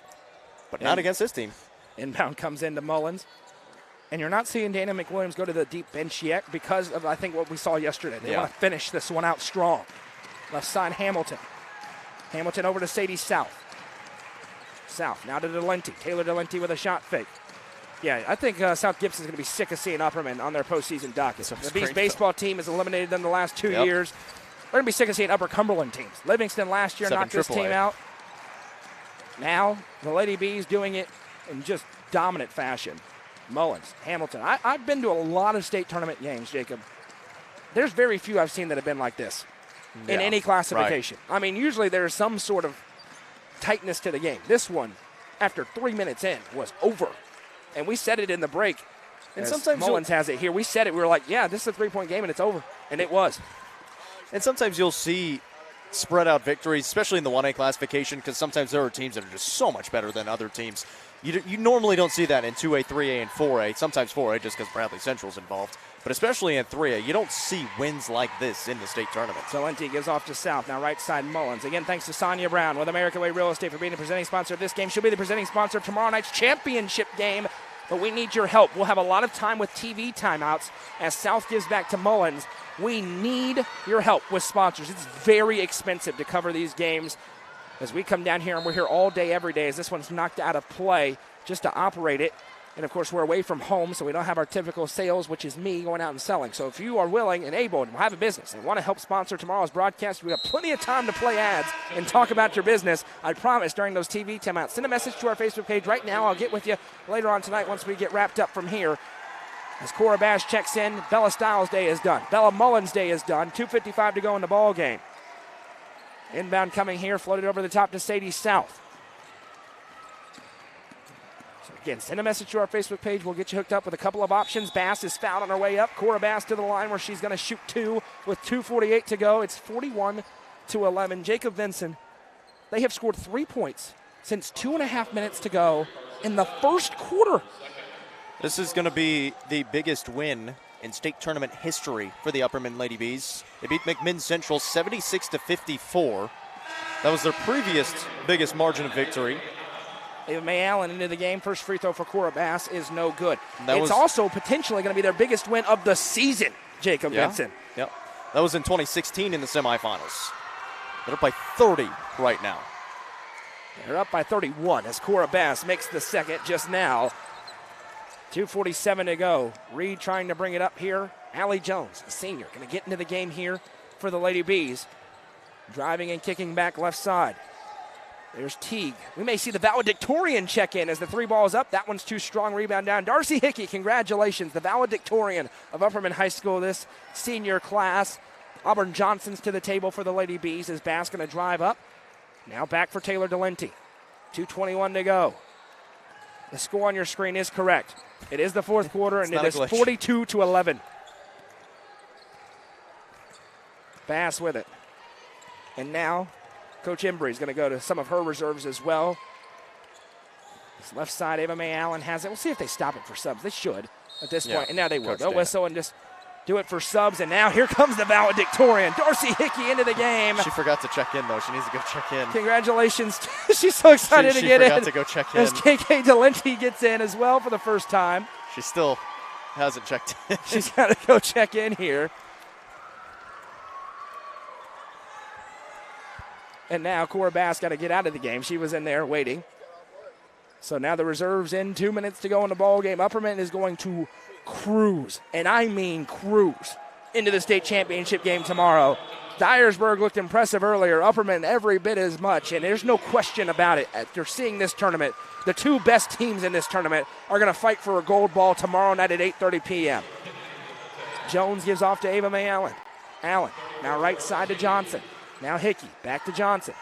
But not against this team. Inbound comes into Mullins. And you're not seeing Dana McWilliams go to the deep bench yet because of, I think, what we saw yesterday. They want to finish this one out strong. Left side, Hamilton. Hamilton over to Sadie South. South, now to Delenti. Taylor Delenti with a shot fake. Yeah, I think South Gibson's going to be sick of seeing Upperman on their postseason docket. The Bees baseball team has eliminated them the last 2 years. They're going to be sick of seeing Upper Cumberland teams. Livingston last year knocked this team out. Now, the Lady Bees doing it in just dominant fashion. Mullins, Hamilton. I've been to a lot of state tournament games, Jacob. There's very few I've seen that have been like this in any classification. Right. I mean, usually there's some sort of tightness to the game. This one, after 3 minutes in, was over. And we said it in the break. And sometimes Mullins has it here. We said it. We were like, yeah, this is a 3-point game, and it's over. And it was. And sometimes you'll see spread out victories, especially in the 1A classification, because sometimes there are teams that are just so much better than other teams. You normally don't see that in 2A, 3A, and 4A. Sometimes 4A just because Bradley Central's involved. But especially in 3A, you don't see wins like this in the state tournament. Delenti gives off to South. Now right side Mullins. Again, thanks to Sonja Brown with American Way Real Estate for being the presenting sponsor of this game. She'll be the presenting sponsor of tomorrow night's championship game. But we need your help. We'll have a lot of time with TV timeouts as South gives back to Mullins. We need your help with sponsors. It's very expensive to cover these games. As we come down here and we're here all day, every day, as this one's knocked out of play just to operate it. And, of course, we're away from home, so we don't have our typical sales, which is me going out and selling. So if you are willing and able and have a business and want to help sponsor tomorrow's broadcast, we have plenty of time to play ads and talk about your business. I promise during those TV timeouts. Send a message to our Facebook page right now. I'll get with you later on tonight once we get wrapped up from here. As Cora Bash checks in, Bella Stiles' day is done. Bella Mullins' day is done. 2:55 to go in the ball game. Inbound coming here, floated over the top to Sadie South. So again, send a message to our Facebook page. We'll get you hooked up with a couple of options. Bass is fouled on her way up. Cora Bass to the line where she's going to shoot 2 with 2:48 to go. It's 41-11. Jacob Vinson, they have scored 3 points since 2.5 minutes to go in the first quarter. This is going to be the biggest win in state tournament history for the Upperman Lady Bees. They beat McMinn Central 76-54. That was their previous biggest margin of victory. Ava Mae Allen into the game. First free throw for Cora Bass is no good. It's also potentially going to be their biggest win of the season, Jacob Vinson. Yep. That was in 2016 in the semifinals. They're up by 30 right now. They're up by 31 as Cora Bass makes the second just now. 2:47 to go. Reed trying to bring it up here. Allie Jones, a senior, going to get into the game here for the Lady Bees. Driving and kicking back left side. There's Teague. We may see the valedictorian check in as the 3 ball is up. That one's too strong. Rebound down. Darcy Hickey, congratulations. The valedictorian of Upperman High School this senior class. Auburn Johnson's to the table for the Lady Bees as Bass going to drive up. Now back for Taylor Delenti. 2:21 to go. The score on your screen is correct. It is the fourth quarter, and it is 42-11. Bass with it. And now Coach Embry is going to go to some of her reserves as well. This left side, Ava Mae Allen has it. We'll see if they stop it for subs. They should at this point. And now they will. They'll whistle and just do it for subs. And now here comes the valedictorian, Darcy Hickey, into the game. She forgot to check in, though. She needs to go check in. Congratulations. She's so excited to get in. She forgot to go check in. As KK Delenti gets in as well for the first time. She still hasn't checked in. She's got to go check in here. And now Cora Bass got to get out of the game. She was in there waiting. So now the reserves in. 2 minutes to go in the ball game. Upperman is going to cruise, and I mean cruise, into the state championship game tomorrow. Dyersburg looked impressive earlier. Upperman every bit as much, and there's no question about it. After seeing this tournament, the 2 best teams in this tournament are going to fight for a gold ball tomorrow night at 8:30 p.m. Jones gives off to Ava Mae Allen. Allen now right side to Johnson. Now Hickey, back to Johnson.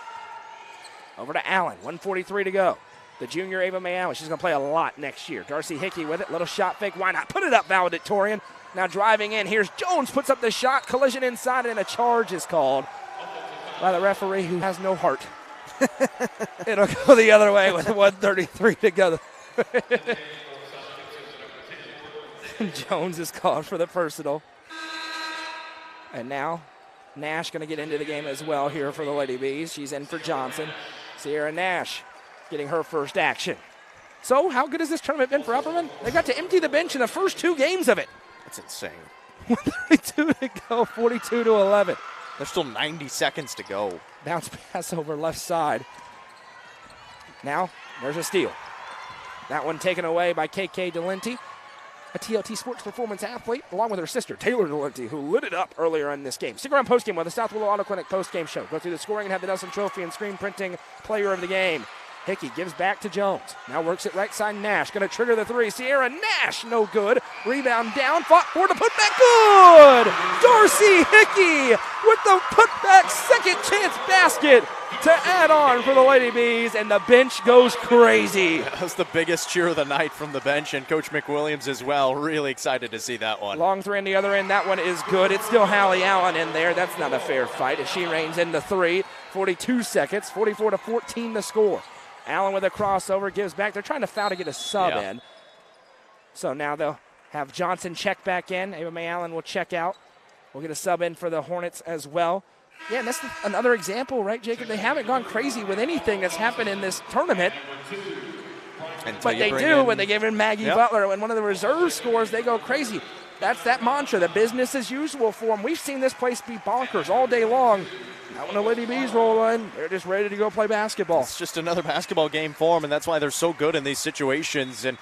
Over to Allen, 1:43 to go. The junior Ava Mae Allen, she's going to play a lot next year. Darcy Hickey with it, little shot fake, why not? Put it up, valedictorian. Now driving in, here's Jones, puts up the shot, collision inside, and a charge is called by the referee who has no heart. It'll go the other way with 1:33 to go. Jones is called for the personal. And now Nash going to get into the game as well here for the Lady Bees. She's in for Johnson. Sierra Nash getting her first action. So how good has this tournament been for Upperman? They got to empty the bench in the first 2 games of it. That's insane. 1:32 to go, 42-11. There's still 90 seconds to go. Bounce pass over left side. Now there's a steal. That one taken away by KK Delenti, a TLT Sports Performance athlete, along with her sister, Taylor Delenti, who lit it up earlier in this game. Stick around postgame with the South Willow Auto Clinic postgame show. Go through the scoring and have the Nelson Trophy and screen printing player of the game. Hickey gives back to Jones. Now works it right side. Nash going to trigger the 3. Sierra Nash, no good. Rebound down, fought for the putback, good! Darcy Hickey with the putback second chance basket to add on for the Lady Bees, and the bench goes crazy. That was the biggest cheer of the night from the bench, and Coach McWilliams as well. Really excited to see that one. Long 3 on the other end. That one is good. It's still Hallie Allen in there. That's not a fair fight as she reigns into 3. 42 seconds, 44-14 the score. Allen with a crossover, gives back. They're trying to foul to get a sub in. So now they'll have Johnson check back in. Ava Mae Allen will check out. We'll get a sub in for the Hornets as well. Yeah, and that's another example, right, Jacob? They haven't gone crazy with anything that's happened in this tournament. But they do when they give in Maggie Butler. When one of the reserve scores, they go crazy. That's that mantra, the business as usual for them. We've seen this place be bonkers all day long. Now when the Lady Bees roll in, they're just ready to go play basketball. It's just another basketball game for them, and that's why they're so good in these situations. And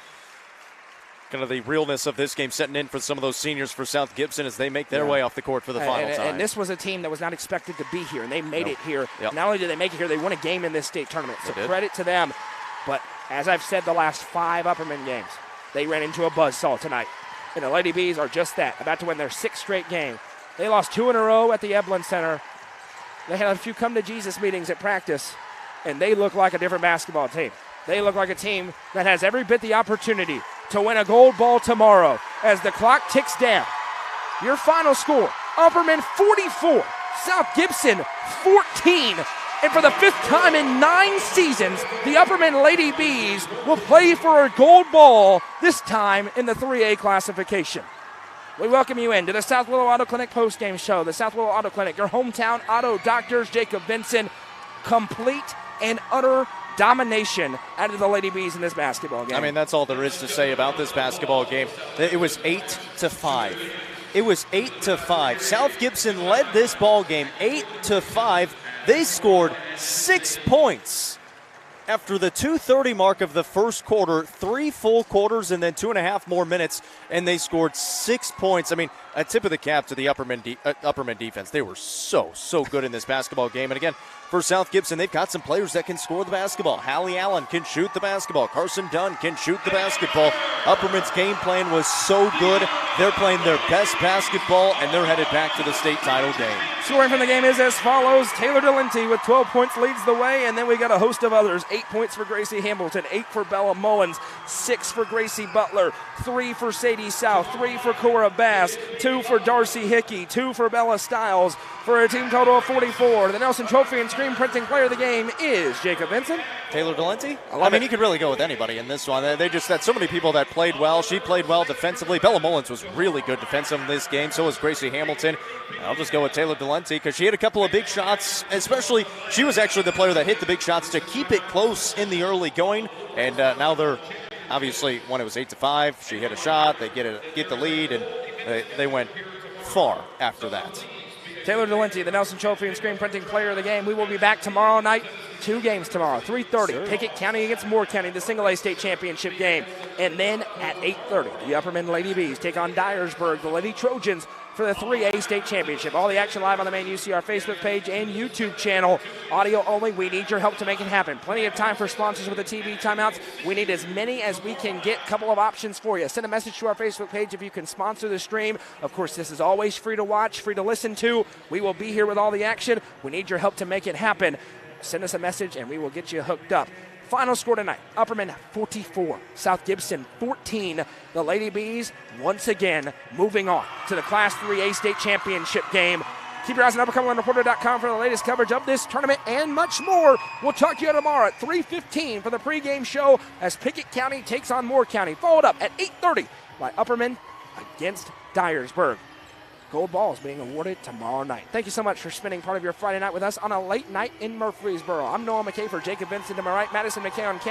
kind of the realness of this game setting in for some of those seniors for South Gibson as they make their way off the court for the final time. And this was a team that was not expected to be here, and they made it here. Not only did they make it here, they won a game in this state tournament. So credit to them. But as I've said the last 5 Upperman games, they ran into a buzzsaw tonight. And the Lady Bees are just that, about to win their 6th straight game. They lost 2 in a row at the Eblin Center. They had a few come-to-Jesus meetings at practice, and they look like a different basketball team. They look like a team that has every bit the opportunity to win a gold ball tomorrow as the clock ticks down. Your final score, Upperman 44, South Gibson 14. And for the 5th time in 9 seasons, the Upperman Lady Bees will play for a gold ball, this time in the 3A classification. We welcome you in to the South Willow Auto Clinic postgame show. The South Willow Auto Clinic, your hometown auto doctors, Jacob Vinson, complete and utter domination out of the Lady Bees in this basketball game. I mean, that's all there is to say about this basketball game. It was 8-5. It was 8-5. South Gibson led this ball game 8-5. They scored 6 points after the 2:30 mark of the first quarter, 3 full quarters and then 2.5 more minutes, and they scored 6 points. I mean, a tip of the cap to the Upperman defense. They were so good in this basketball game. And again, for South Gibson, they've got some players that can score the basketball. Hallie Allen can shoot the basketball. Carson Dunn can shoot the basketball. Upperman's game plan was so good. They're playing their best basketball, and they're headed back to the state title game. Scoring from the game is as follows. Taylor Delente with 12 points leads the way, and then we got a host of others. 8 points for Gracie Hamilton, 8 for Bella Mullins, 6 for Gracie Butler, 3 for Sadie South, 3 for Cora Bass, 2 for Darcy Hickey, 2 for Bella Stiles, for a team total of 44. The Nelson Trophy and Screen Printing Player of the game is Jacob Vinson. Taylor Delente? I mean, you could really go with anybody in this one. They just had so many people that played well. She played well defensively. Bella Mullins was really good defensive in this game. So was Gracie Hamilton. I'll just go with Taylor Delente because she had a couple of big shots, especially she was actually the player that hit the big shots to keep it close in the early going. And now they're obviously, when it was 8-5, she hit a shot. They get the lead, and they went far after that. Taylor Delente, the Nelson Trophy and Screen Printing Player of the game. We will be back tomorrow night. 2 games tomorrow. 3:30, sure. Pickett County against Moore County, the Single A State Championship game. And then at 8:30, the Upperman Lady Bees take on Dyersburg, the Lady Trojans, for the 3A State Championship. All the action live on the main UCR Facebook page and YouTube channel. Audio only. We need your help to make it happen. Plenty of time for sponsors with the TV timeouts. We need as many as we can get. Couple of options for you. Send a message to our Facebook page if you can sponsor the stream. Of course, this is always free to watch, free to listen to. We will be here with all the action. We need your help to make it happen. Send us a message and we will get you hooked up. Final score tonight, Upperman 44, South Gibson 14. The Lady Bees once again moving on to the Class 3A State Championship game. Keep your eyes on UpperCumberlandReporter.com for the latest coverage of this tournament and much more. We'll talk to you tomorrow at 3:15 for the pregame show as Pickett County takes on Moore County. Followed up at 8:30 by Upperman against Dyersburg. Gold balls being awarded tomorrow night. Thank you so much for spending part of your Friday night with us on a late night in Murfreesboro. I'm Noah McKay for Jacob Vinson. To my right, Madison McKay on camera.